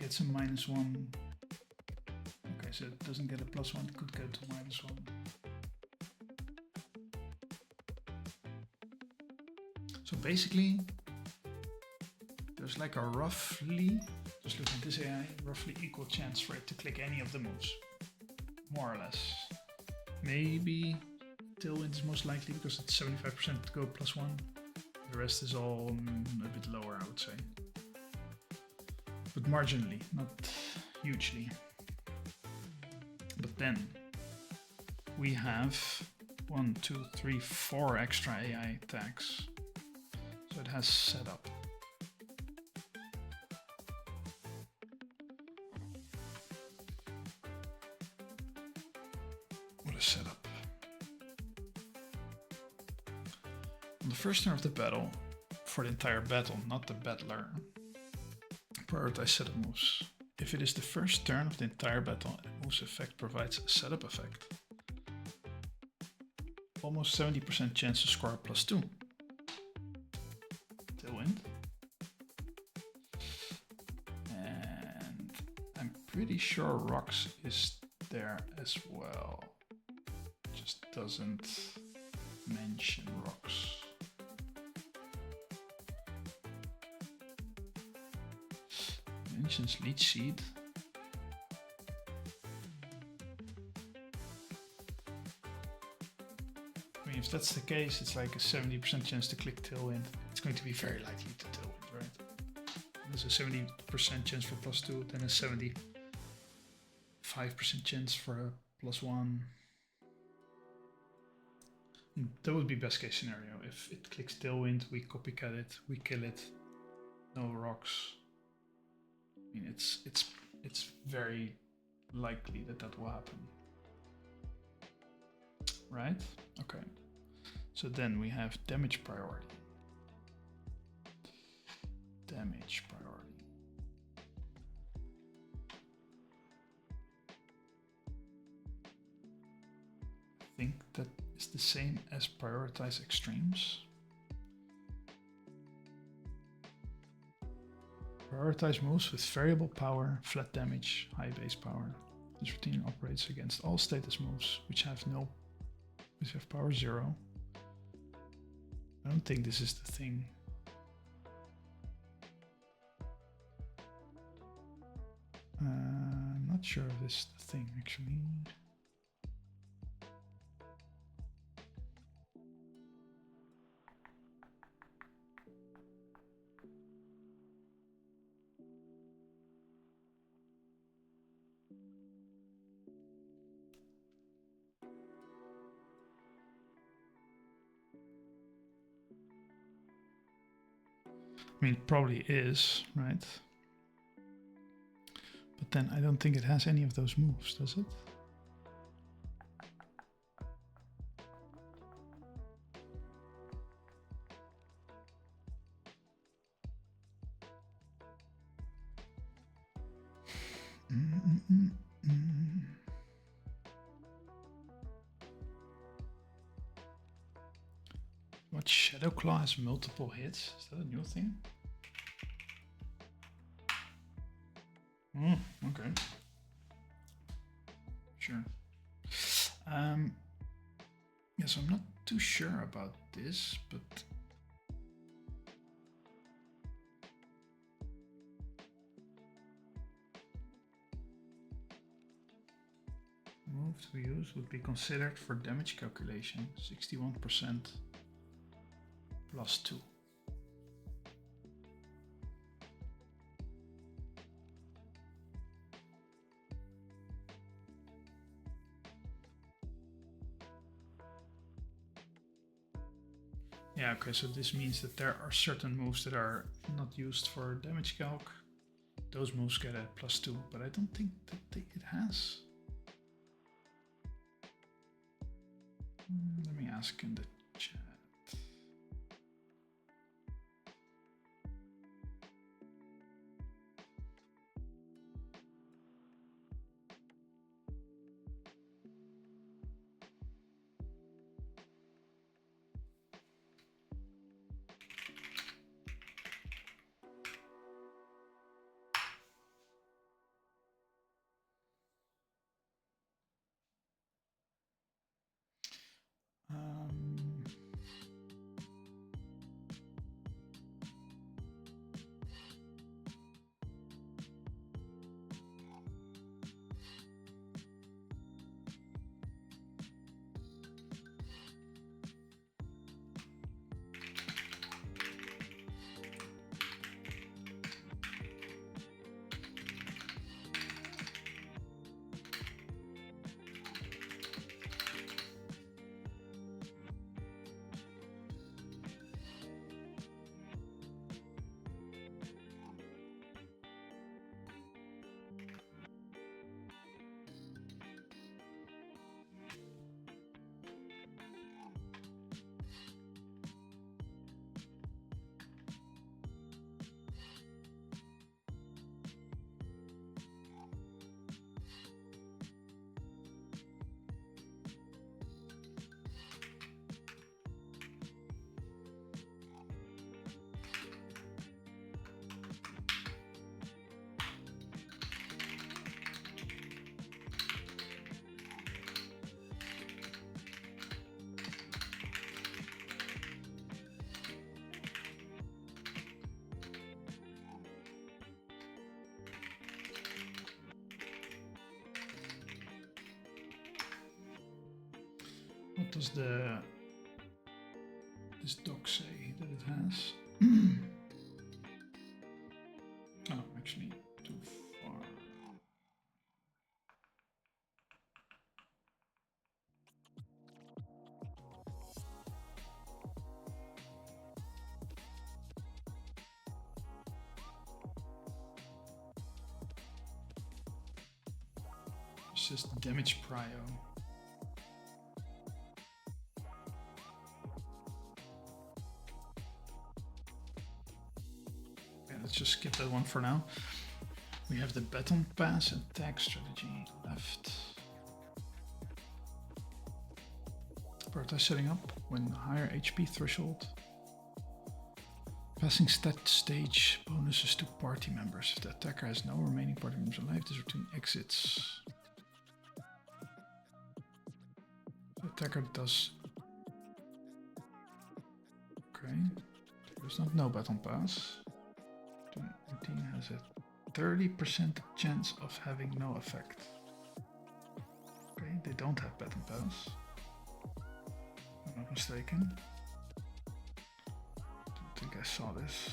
It's a -1. Okay, so it doesn't get a +1, it could go to -1. So basically, there's like a roughly, just looking at this AI, roughly equal chance for it to click any of the moves. More or less. Maybe Tailwind is most likely because it's 75% to go +1. The rest is all a bit lower, I would say. But marginally, not hugely. But then we have 1, 2, 3, 4 extra AI tags. So it has setup. What is setup? On the first turn of the battle, for the entire battle, not the battler, prioritize setup moves. If it is the first turn of the entire battle, a move's effect provides a setup effect. Almost 70% chance to score a +2. Tailwind. And I'm pretty sure Rocks is there as well. Just doesn't mention Rocks. Mentions Leech Seed. I mean, if that's the case, it's like a 70% chance to click Tailwind. It's going to be very likely to Tailwind, right? There's a 70% chance for +2, then a 75% chance for a +1. That would be best case scenario. If it clicks Tailwind, we copycat it, we kill it, no rocks. I mean, it's very likely that that will happen, right? Okay. So then we have damage priority. Damage priority. I think that is the same as prioritize extremes. Prioritize moves with variable power, flat damage, high base power. This routine operates against all status moves which have power 0. I don't think this is the thing. I'm not sure if this is the thing actually. I mean, it probably is, right? But then I don't think it has any of those moves, does it? What, Shadow Claw has multiple hits? Is that a new thing? Okay. Sure. Yes, I'm not too sure about this, but move to use would be considered for damage calculation. 61% plus 2. Yeah, okay, so this means that there are certain moves that are not used for damage calc. Those moves get a plus 2, but I don't think that it has. Let me ask in the chat. What does this doc say that it has? Oh, actually, too far. It's just damage prio. Let's just skip that one for now. We have the baton pass attack strategy left. Prioritize setting up when higher HP threshold. Passing stat stage bonuses to party members. If the attacker has no remaining party members alive, this routine exits. attacker does... Okay, there's not no battle pass. The routine has a 30% chance of having no effect. Okay, they don't have battle pass. If I'm not mistaken. Don't think I saw this.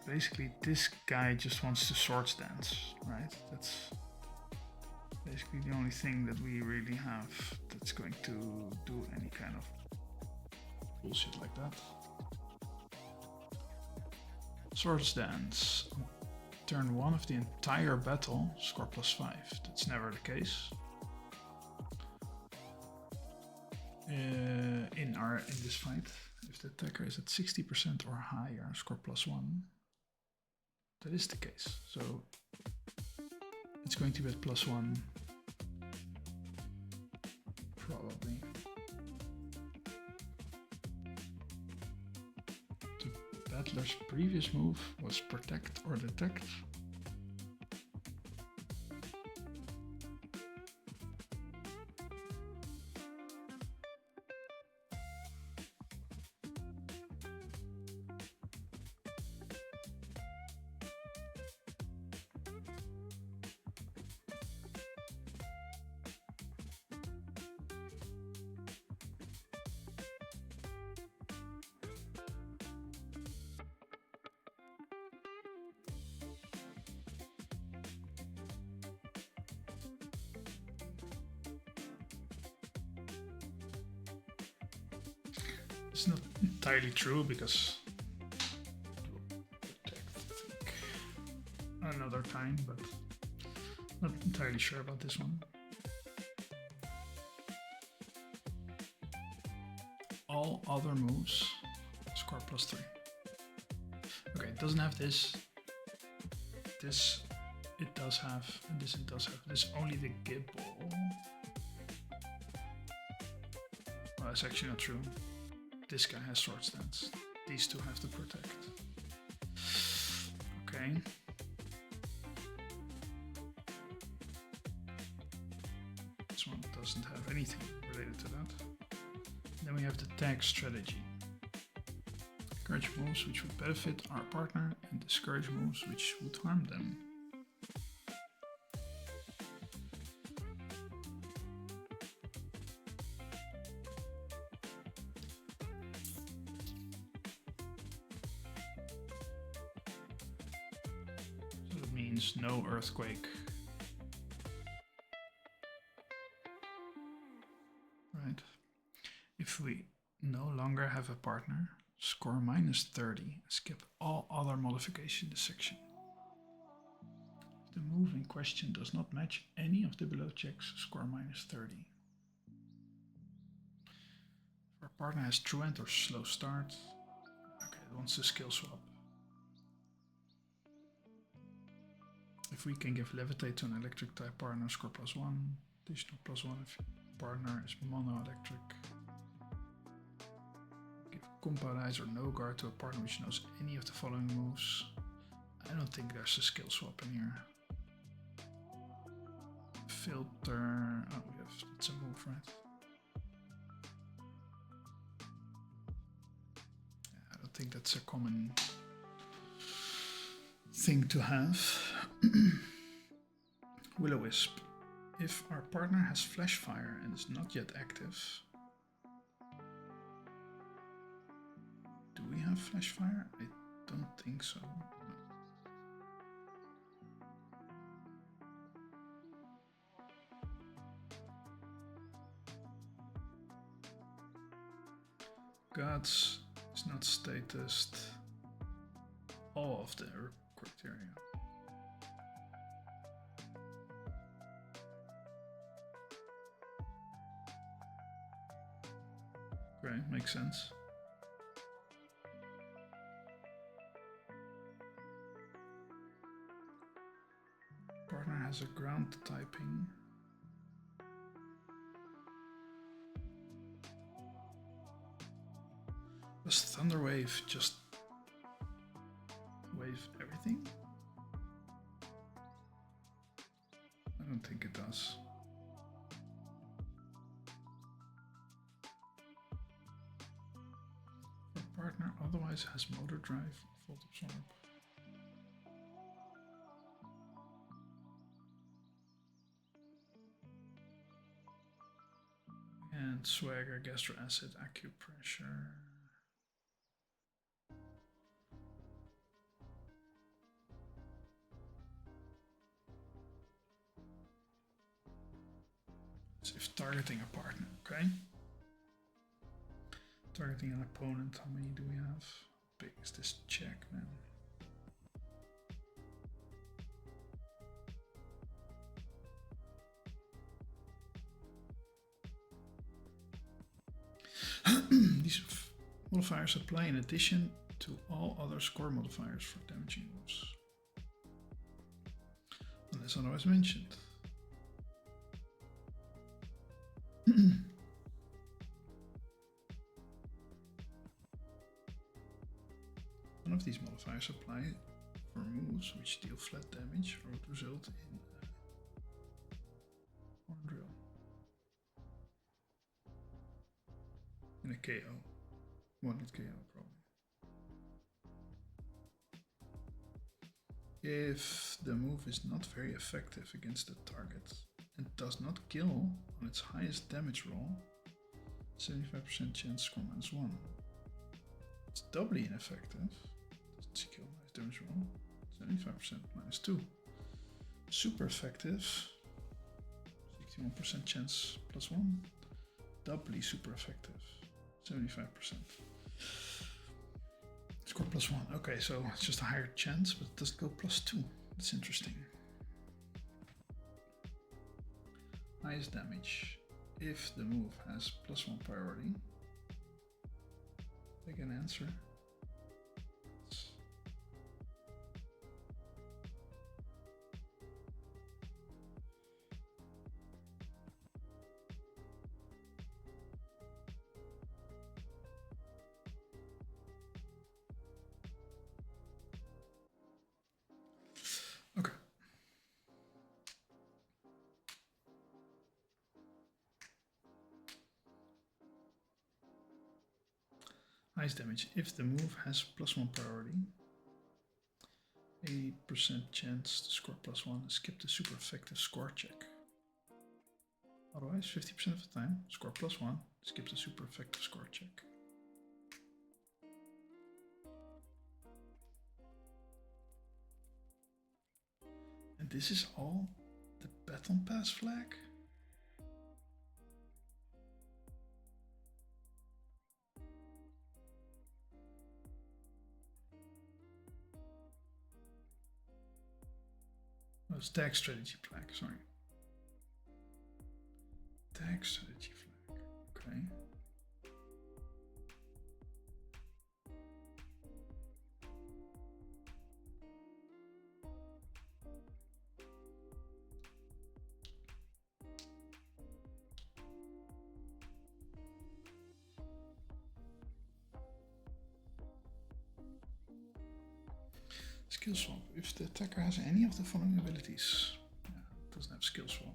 Basically, this guy just wants to swords dance, right? That's basically the only thing that we really have that's going to do any kind of bullshit like that. Swords dance. Turn 1 of the entire battle, score +5. That's never the case. In this fight, if the attacker is at 60% or higher, score +1. That is the case, so it's going to be at +1, probably. The battler's previous move was protect or detect. It's not entirely true because another time, but not entirely sure about this one. All other moves score +3. Okay, it doesn't have this. This it does have, and this it does have. This only the Gibble. Well, that's actually not true. This guy has sword stance. These two have to protect. Okay. This one doesn't have anything related to that. Then we have the tag strategy. Encourage moves which would benefit our partner and discourage moves which would harm them. No earthquake. Right. If we no longer have a partner, score -30. Skip all other modification in this section. If the move in question does not match any of the below checks, score -30. If our partner has truant or slow start, okay, it wants to skill swap. If we can give levitate to an electric type partner, score +1. Additional +1 if partner is mono electric. Give comparize or no guard to a partner which knows any of the following moves. I don't think there's a skill swap in here. Filter. Oh, we have. It's a move, right? Yeah, I don't think that's a common thing to have. Will-O-Wisp. If our partner has flash fire and is not yet active, do we have flash fire? I don't think so. Gods is not statused. All of the criteria. Great, makes sense. Partner has a ground typing. Does Thunderwave just wave everything? don't think it does. Your partner otherwise has motor drive, volt absorb. And swagger, gastroacid, acupressure. As if targeting a partner, okay? Targeting an opponent, how many do we have? How big is this check, man? These modifiers apply in addition to all other score modifiers for damaging moves, unless otherwise mentioned. None of these modifiers apply for moves which deal flat damage or would result in horn drill. In a KO. One hit KO probably. If the move is not very effective against the target and does not kill on its highest damage roll, 75% chance score -1. It's doubly ineffective. Doesn't kill highest damage roll. 75% -2. Super effective. 61% chance +1. Doubly super effective. 75%. Score +1. Okay, so it's just a higher chance, but it doesn't go +2. That's interesting. Highest damage. If the move has +1 priority, they can answer. Highest damage. If the move has +1 priority, 80% chance to score +1, skip the super effective score check. Otherwise, 50% of the time, score +1, skip the super effective score check. And this is all the Baton Pass flag? Oh, it's tag strategy flag, sorry. Tag strategy flag, okay. Skill swap. If the attacker has any of the following abilities. Yeah, it doesn't have skill swap.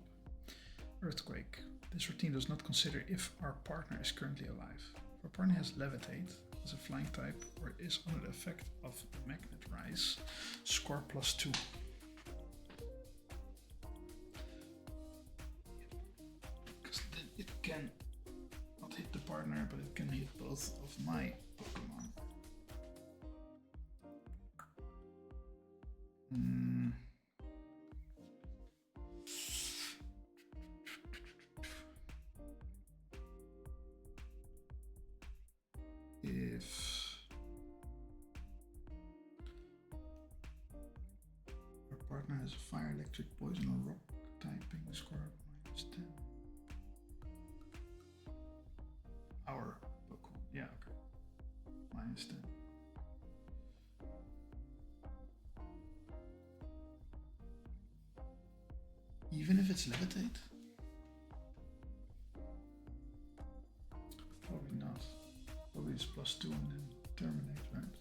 Earthquake. This routine does not consider if our partner is currently alive. If our partner has levitate as a flying type or is under the effect of the magnet rise, score +2. Because then it can not hit the partner, but it can hit both of my Pokemon. If our partner has a fire, electric, poison, or rock typing, score -10. Our Pokemon, yeah, okay, -10. Even if it's levitate? Probably not. Probably it's +2 and then terminate, right?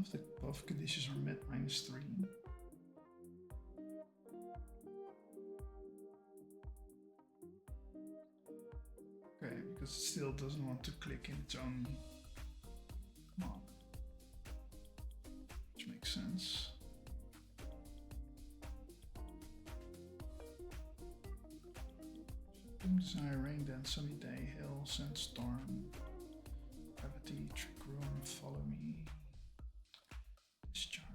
if the both conditions are met, -3. Okay, because it still doesn't want to click in its own mob, which makes sense. Desire, rain, then sunny day, hail, sandstorm, gravity, trick room, follow me, discharge.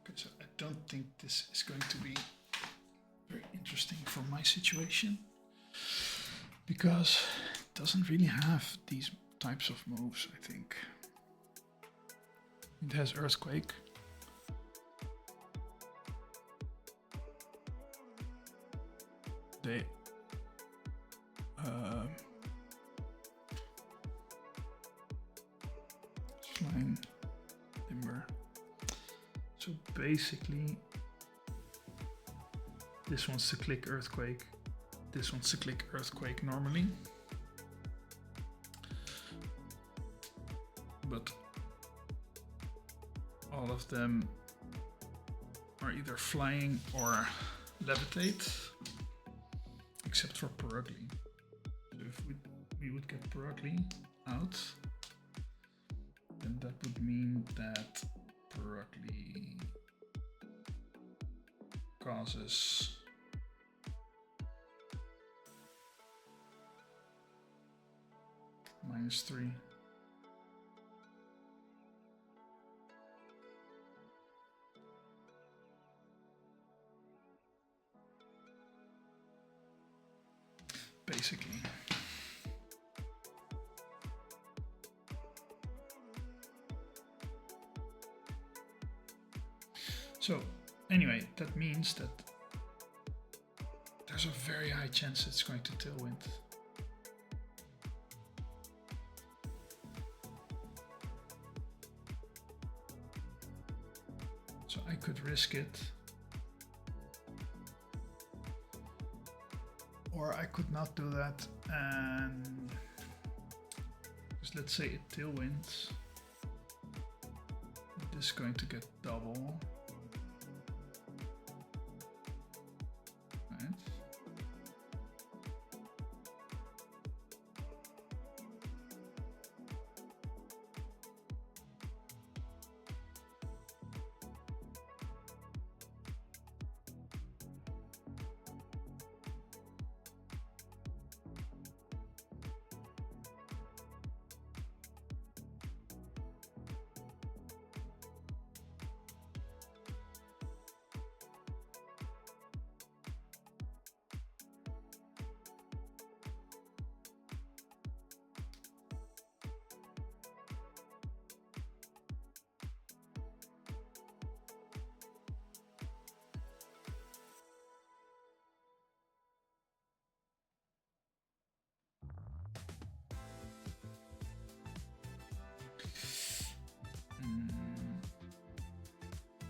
Okay, so I don't think this is going to be very interesting for my situation because it doesn't really have these types of moves, I think. It has Earthquake. They Flying Timber. So basically, this wants to click Earthquake, this wants to click Earthquake normally. But all of them are either flying or levitate, except for Perugly. So if we would get Perugly out, then that would mean that Perugly causes -3. Basically. So anyway, that means that there's a very high chance it's going to tailwind. So I could risk it, or I could not do that, and because let's say it tailwinds, this is going to get double. Right?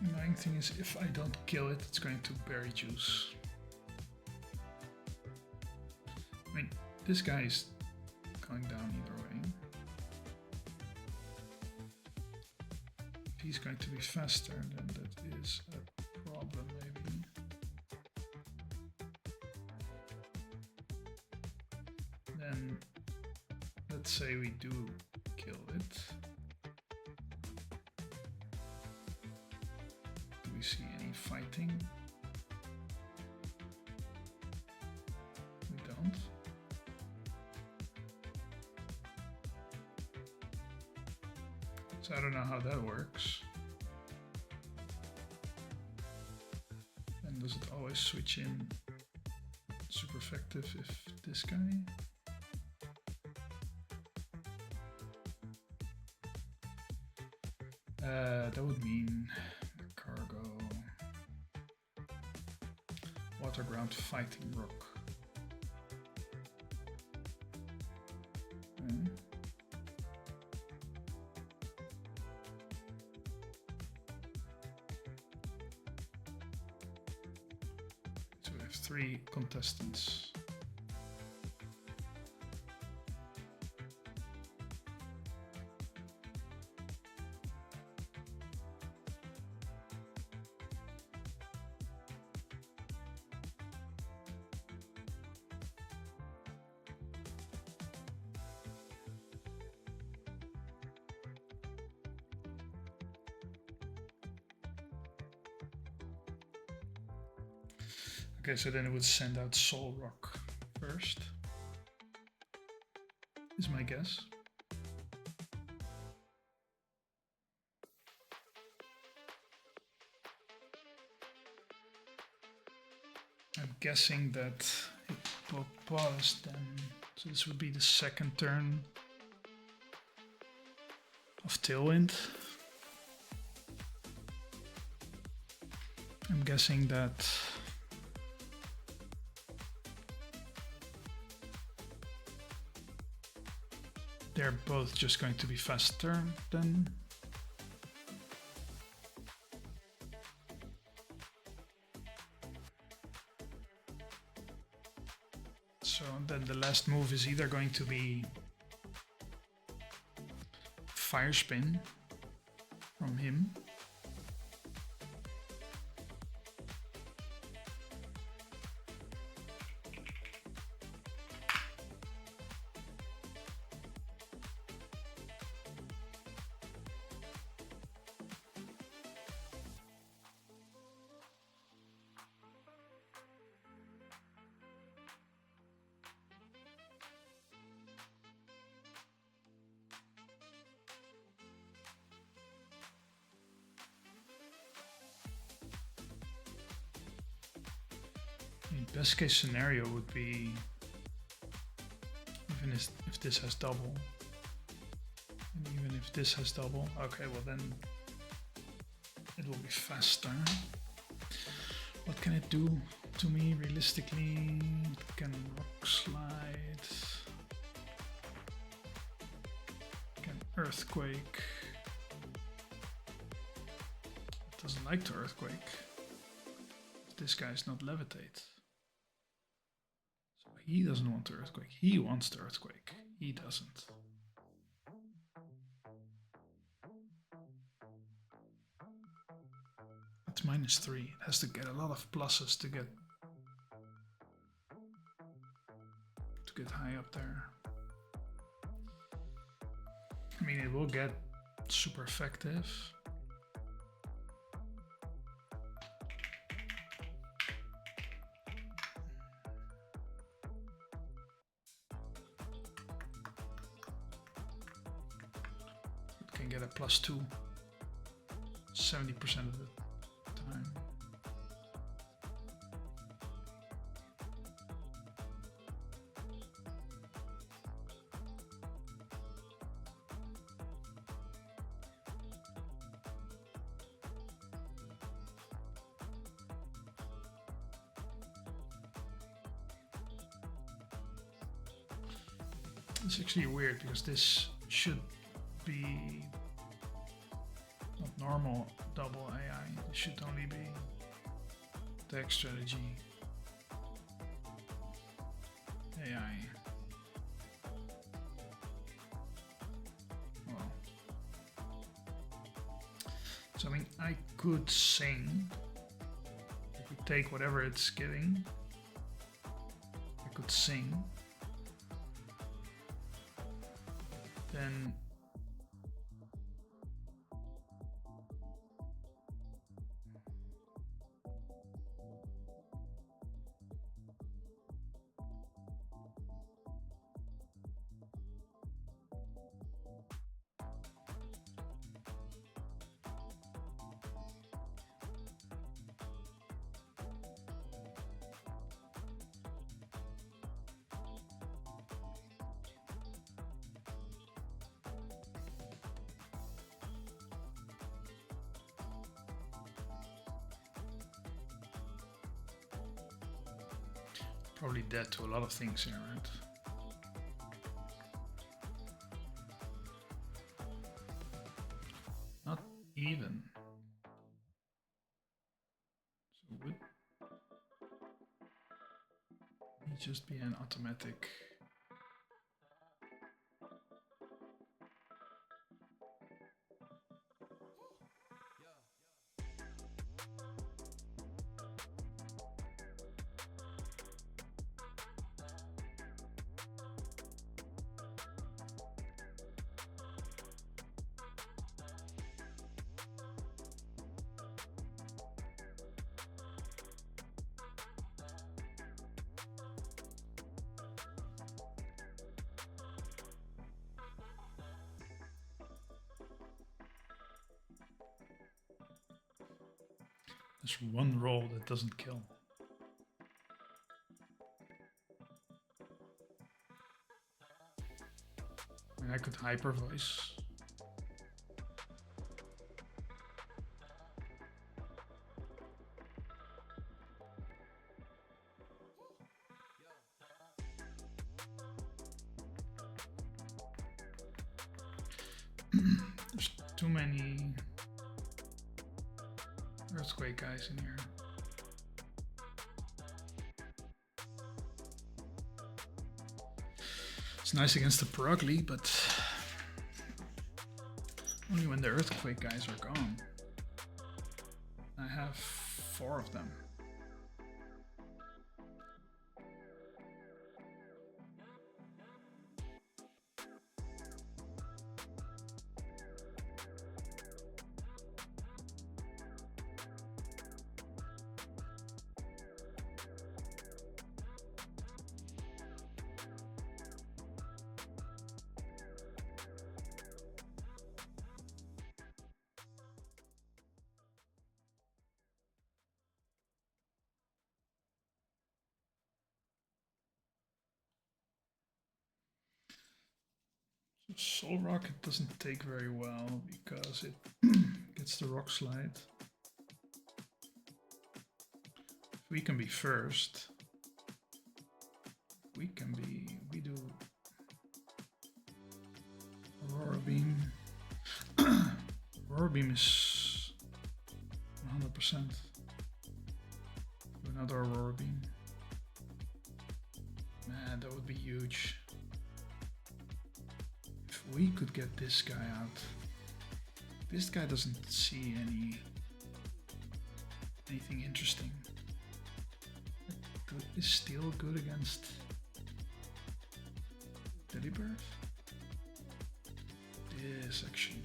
Annoying thing is, if I don't kill it, it's going to bury juice. I mean, this guy is going down either way. If he's going to be faster, then that is a problem, maybe. Then, let's say we do kill it. See any fighting? We don't. So I don't know how that works. And does it always switch in super effective if this guy? That would mean cargo, waterground fighting rock. So we have 3 contestants. Okay, so then it would send out Soul Rock first, is my guess. I'm guessing that Phobos then, so this would be the second turn of Tailwind. I'm guessing that they're both just going to be fast turn then. So then the last move is either going to be Fire Spin from him, best case scenario would be, even if this has double, and even if this has double, okay, well then it will be faster. What can it do to me realistically? It can rock slide, it can earthquake. It doesn't like to earthquake. This guy's not levitate. He doesn't want the earthquake. He wants the earthquake. He doesn't. It's -3. It has to get a lot of pluses to get high up there. I mean, it will get super effective. Get a +2 70% of the time. It's actually weird because this should be not normal double AI. It should only be tech strategy AI. Well, so I mean, I could sing. I could take whatever it's giving. I could sing. Then Probably dead to a lot of things here, right? Not even. So would he just be an automatic? There's one roll that doesn't kill. I mean, I could hyper voice. There's too many earthquake guys in here. It's nice against the Perugly, but only when the earthquake guys are gone. I have 4 of them. Soul Rocket doesn't take very well because it gets the Rock Slide. If we can be first, we do Aurora Beam. Aurora Beam is 100%. Do another Aurora Beam. Man, that would be huge. We could get this guy out. This guy doesn't see anything interesting. Is Steel good against Delibird? This actually,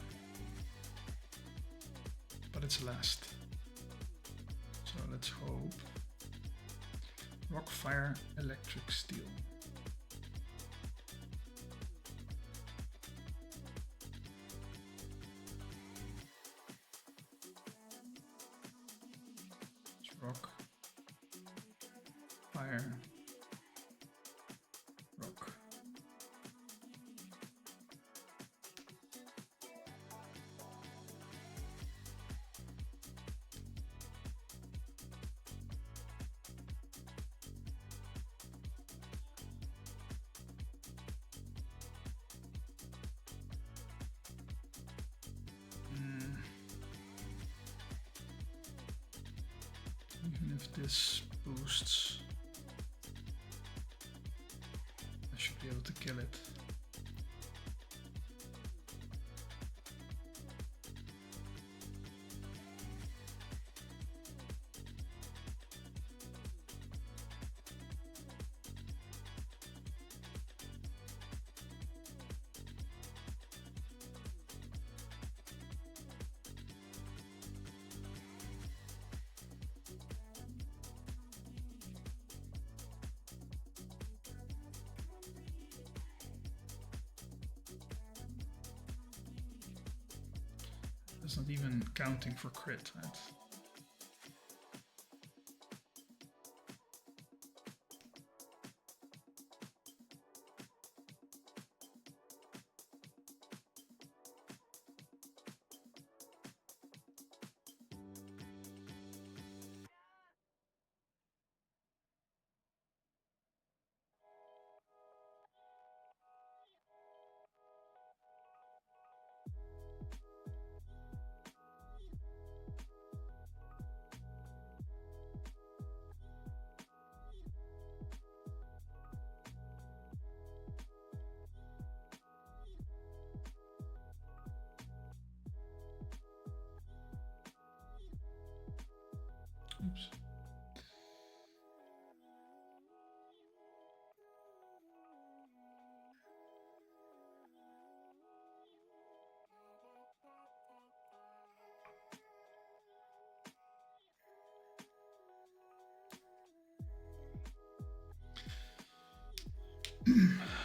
but it's last. So let's hope. Rock, Fire, Electric, Steel. Rock, Fire, Rock. Even if this boosts, I should be able to kill it. It's not even counting for crit, right?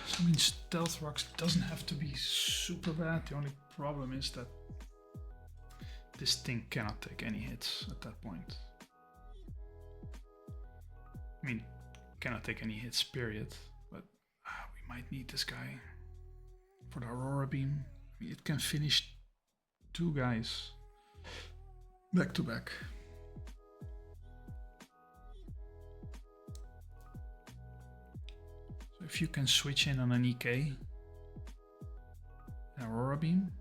So, I mean, stealth rocks doesn't have to be super bad. The only problem is that this thing cannot take any hits at that point. I mean, cannot take any hits, period. But we might need this guy for the Aurora Beam. I mean, it can finish 2 guys back to back. So if you can switch in on an EK, an Aurora Beam,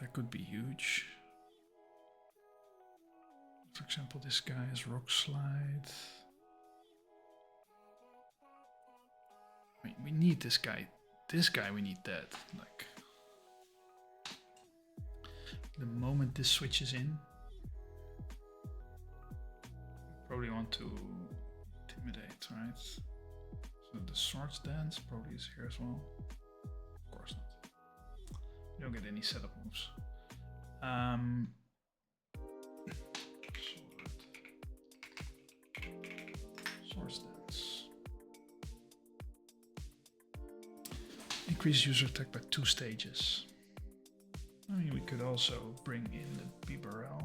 that could be huge. For example, this guy has Rock Slide. I mean, we need this guy. This guy we need dead. Like, the moment this switches in, probably want to intimidate, right? So the Swords Dance probably is here as well. Of course not. You don't get any setup moves. Swords Dance. Increase user attack by 2 stages. I mean, we could also bring in the Bibarel.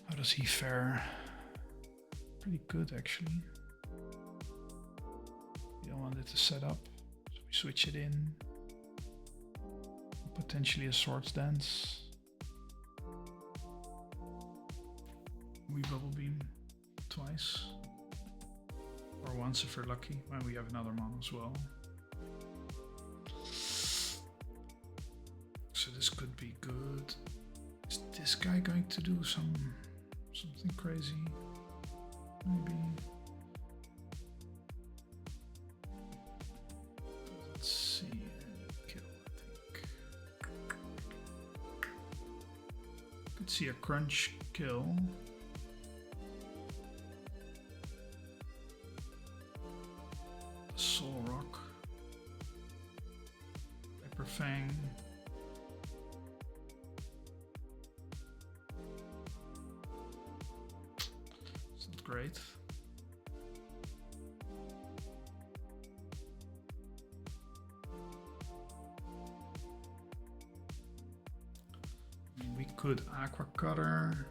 How does he fare? Pretty good, actually. We don't want it to set up, so we switch it in. Potentially a Swords Dance. We Bubble Beam twice. Or once if we're lucky, when we have another mon as well. So this could be good. Is this guy going to do something crazy? Maybe. Let's see. Kill, I think. Could see a crunch kill. Soul Rock. Hyper Fang. It's not great. I mean, we could Aqua Cutter.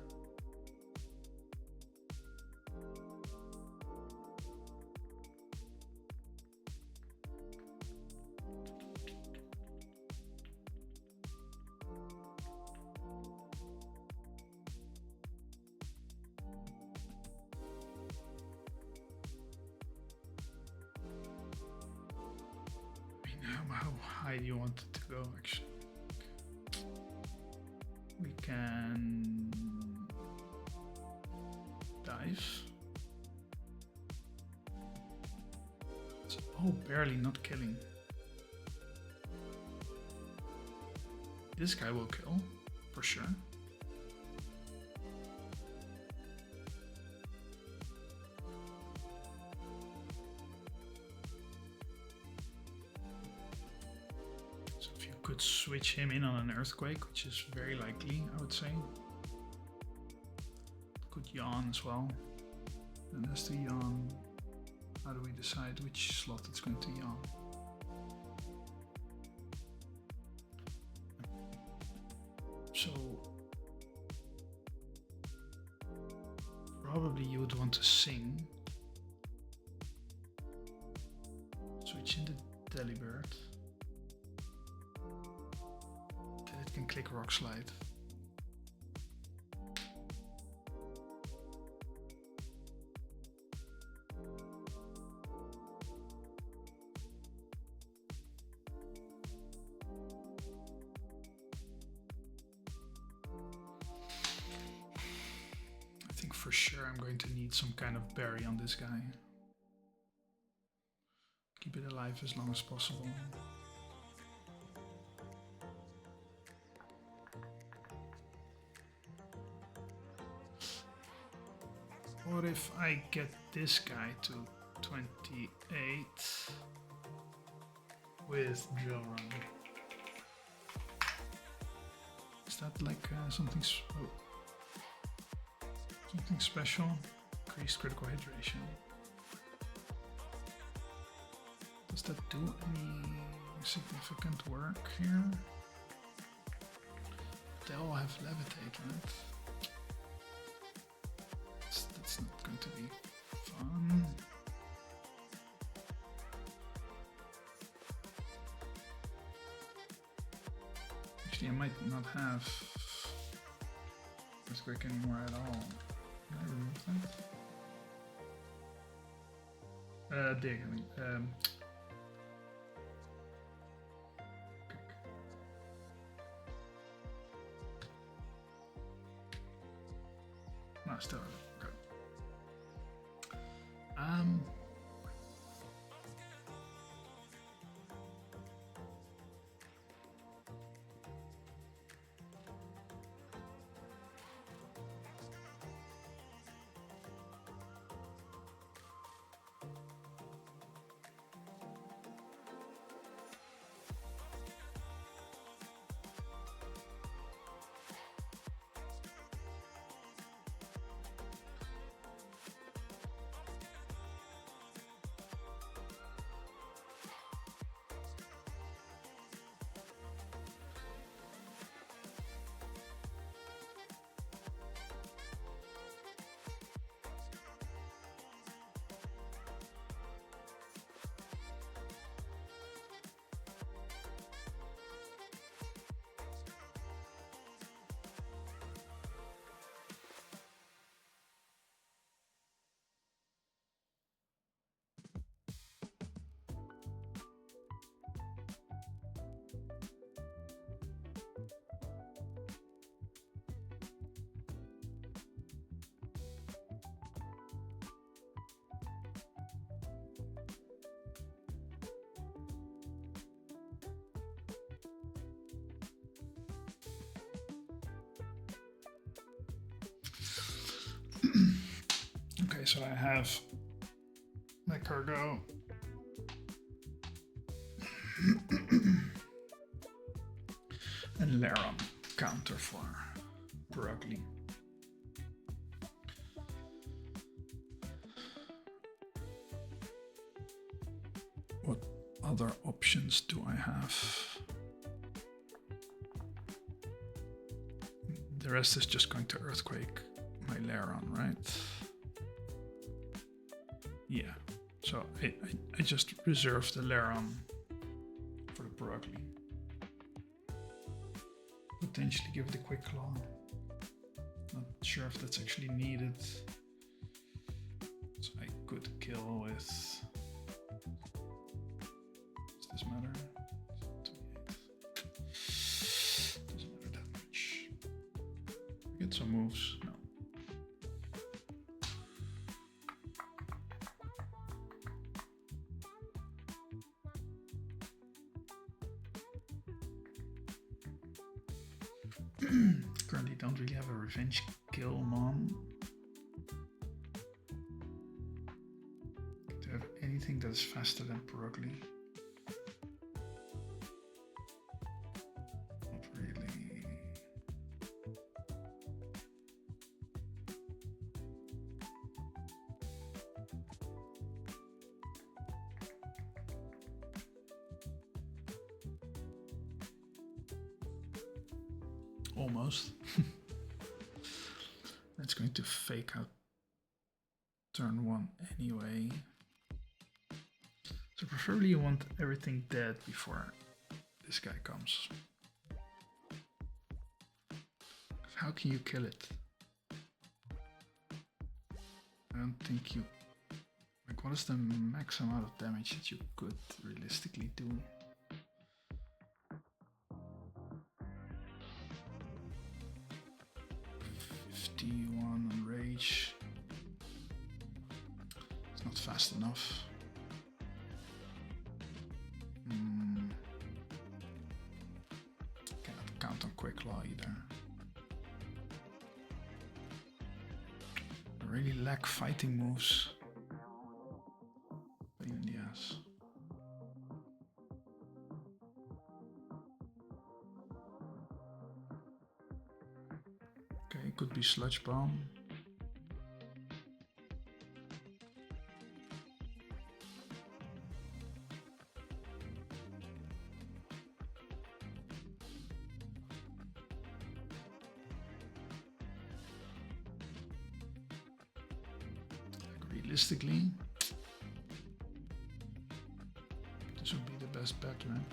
How high do you want it to go, actually? We can dive. It's, barely not killing. This guy will kill, for sure. Could switch him in on an Earthquake, which is very likely, I would say. Could yawn as well. Then there's the yawn. How do we decide which slot it's going to yawn? So probably you would want to sing. Switch in the Delibird. Can click Rock Slide. I think for sure I'm going to need some kind of berry on this guy. Keep it alive as long as possible. What if I get this guy to 28 with Drill Run? Is that like something something special? Increased critical hydration. Does that do any significant work here? They all have levitate, right? That's not going to be fun. Actually, I might not have Earthquake anymore at all. Can I remove that? Dig, I mean. No, still okay. Okay, so I have my cargo. And Laram counter for Brugly. What other options do I have? The rest is just going to Earthquake my Laron, right? Yeah, so I just reserved the Laron for the Brugly. Potentially give it a quick claw. Not sure if that's actually needed. So I could kill with. Does this matter? 28. Doesn't matter that much. Get some moves. No. Currently don't really have a revenge kill mon. Do I have anything that is faster than Brugly? Not really. Almost. That's going to fake out turn one anyway. So preferably you want everything dead before this guy comes. How can you kill it? I don't think you... Like, what is the max amount of damage that you could realistically do? 51 on rage. It's not fast enough. Cannot count on quick law either. I really lack fighting moves. Pain in the ass. it could be Sludge Bomb. Realistically, this would be the best bet, man.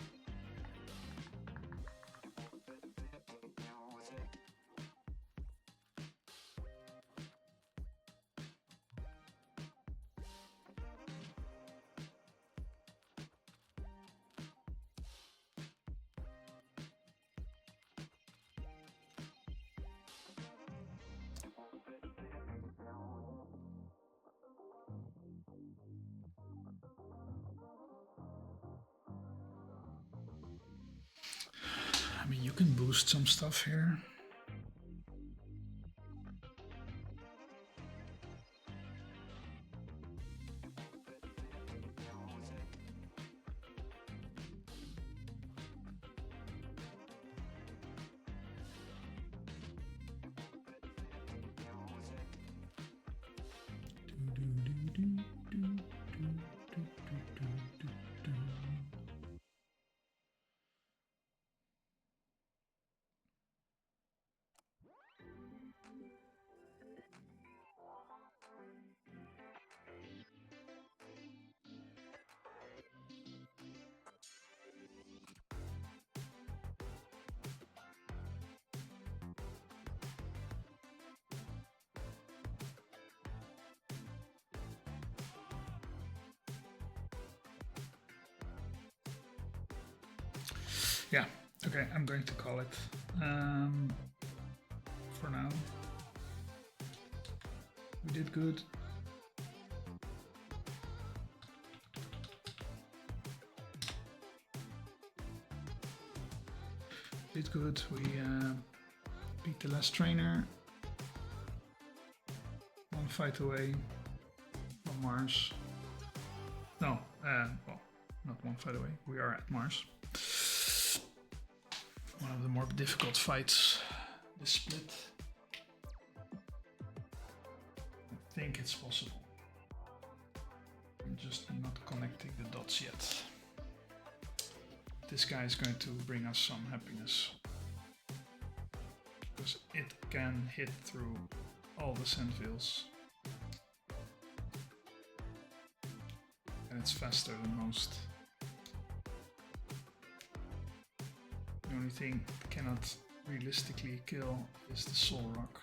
I mean, you can boost some stuff here. Yeah, okay, I'm going to call it for now. We did good. Did good. We beat the last trainer. One fight away from Mars. No, well, not one fight away. We are at Mars. One of the more difficult fights, this split. I think it's possible. I'm just not connecting the dots yet. This guy is going to bring us some happiness. Because it can hit through all the sand veils. And it's faster than most. The only thing it cannot realistically kill is the Soul Rock.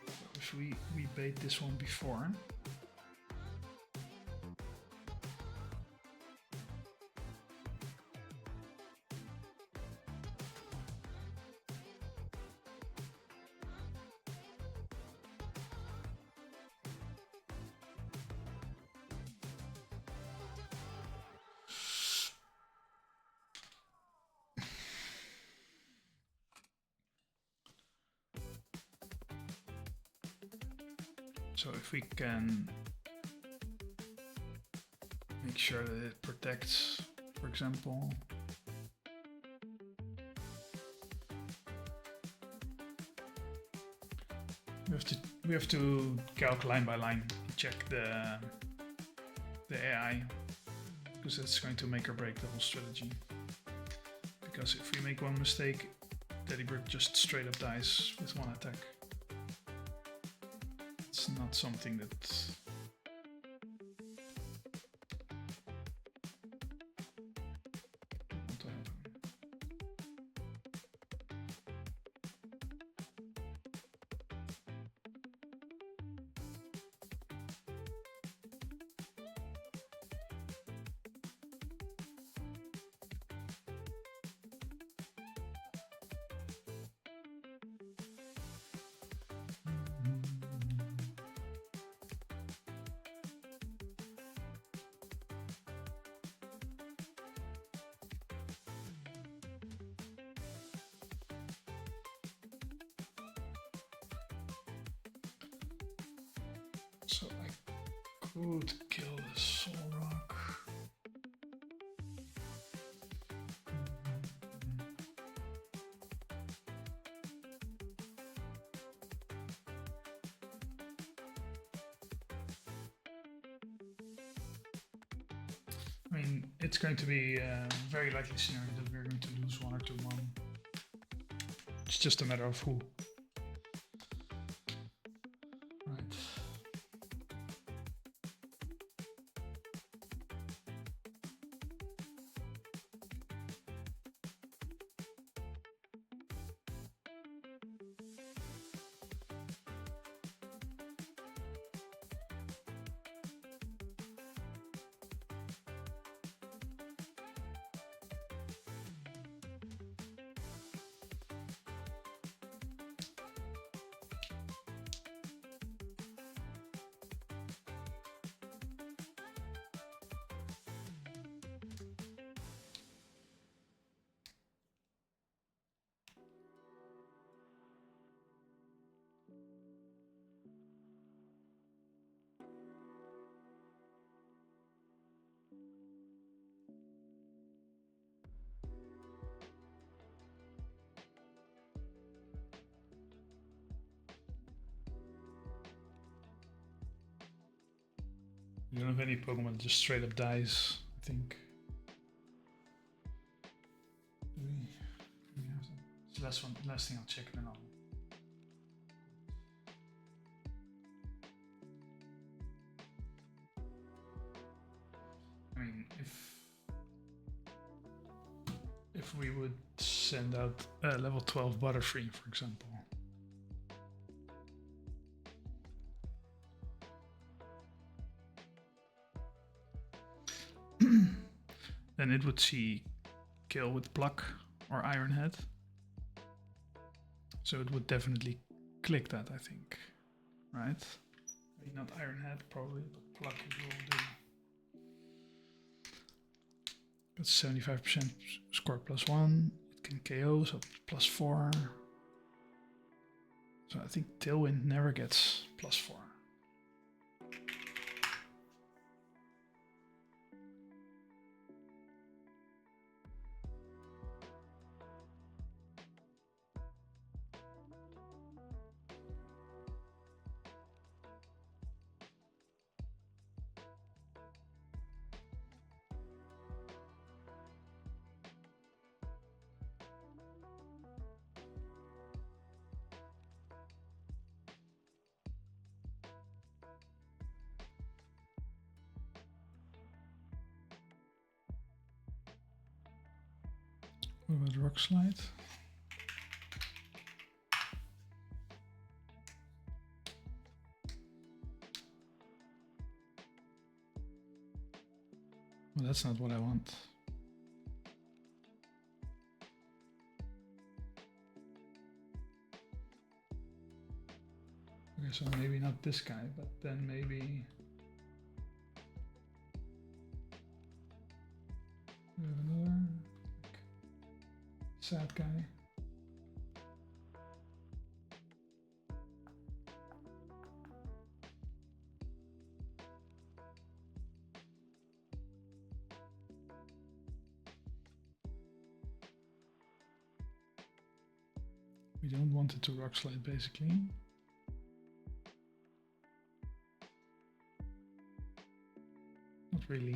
So if we bait this one before, so if we can make sure that it protects, for example, we have to calc line by line, check the AI, because it's going to make or break the whole strategy. Because if we make one mistake, Delibird just straight up dies with one attack. It's not something that want to happen. So I could kill the Soul Rock. I mean, it's going to be a very likely scenario that we're going to lose 1 or 2-1. It's just a matter of who. Right. You don't have any Pokemon that just straight up dies, I think. Do we have some? It's the last thing I'll check and then I'll. I mean, if we would send out level 12 Butterfree, for example. Then it would see kill with Pluck or Iron Head. So it would definitely click that, I think. Right? Maybe not Iron Head, probably, but Pluck it will do. Got 75% score +1. It can KO, so +4. So I think Tailwind never gets +4. What about Rock Slide? Well, that's not what I want. Okay, so maybe not this guy, but then maybe we have another like, sad guy. We don't want it to Rock Slide, basically. Not really.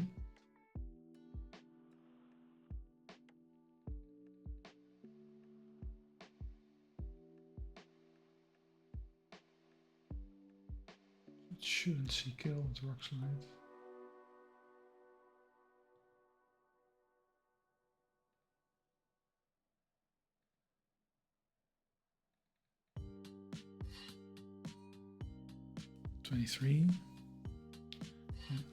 It shouldn't see kill with Rock Slide. '23.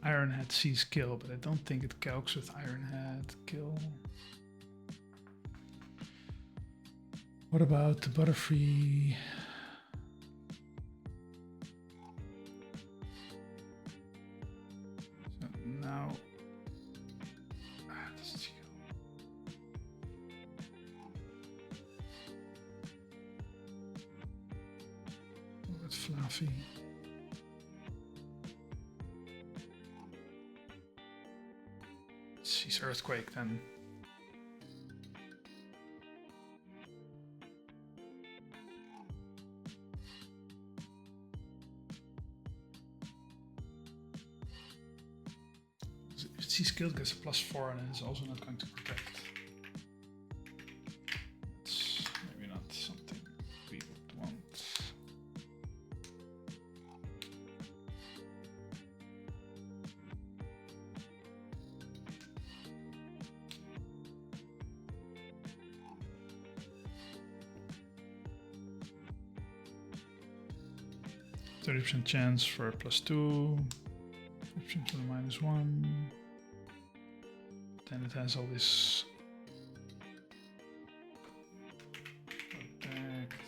Iron Head sees kill, but I don't think it calcs with Iron Head kill. What about the Butterfree? So now, does it kill? Oh, that's Fluffy. Sees Earthquake then. If it sees skilled gets a +4 and it's also not going to protect. It's maybe not something we would want. %30% chance for a +2, 50% for the -1. Then it has all this protect.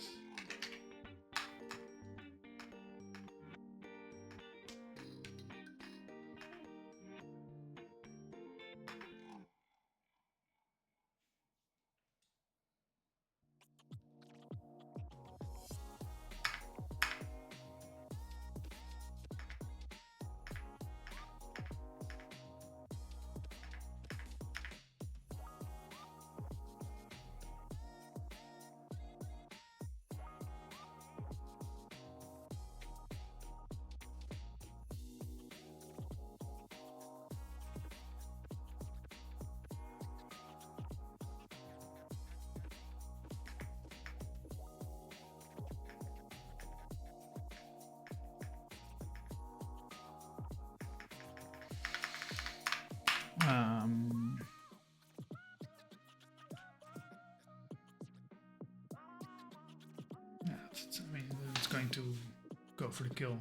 Yeah, I mean, it's going to go for the kill.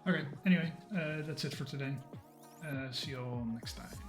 Okay, anyway, that's it for today. See you all next time.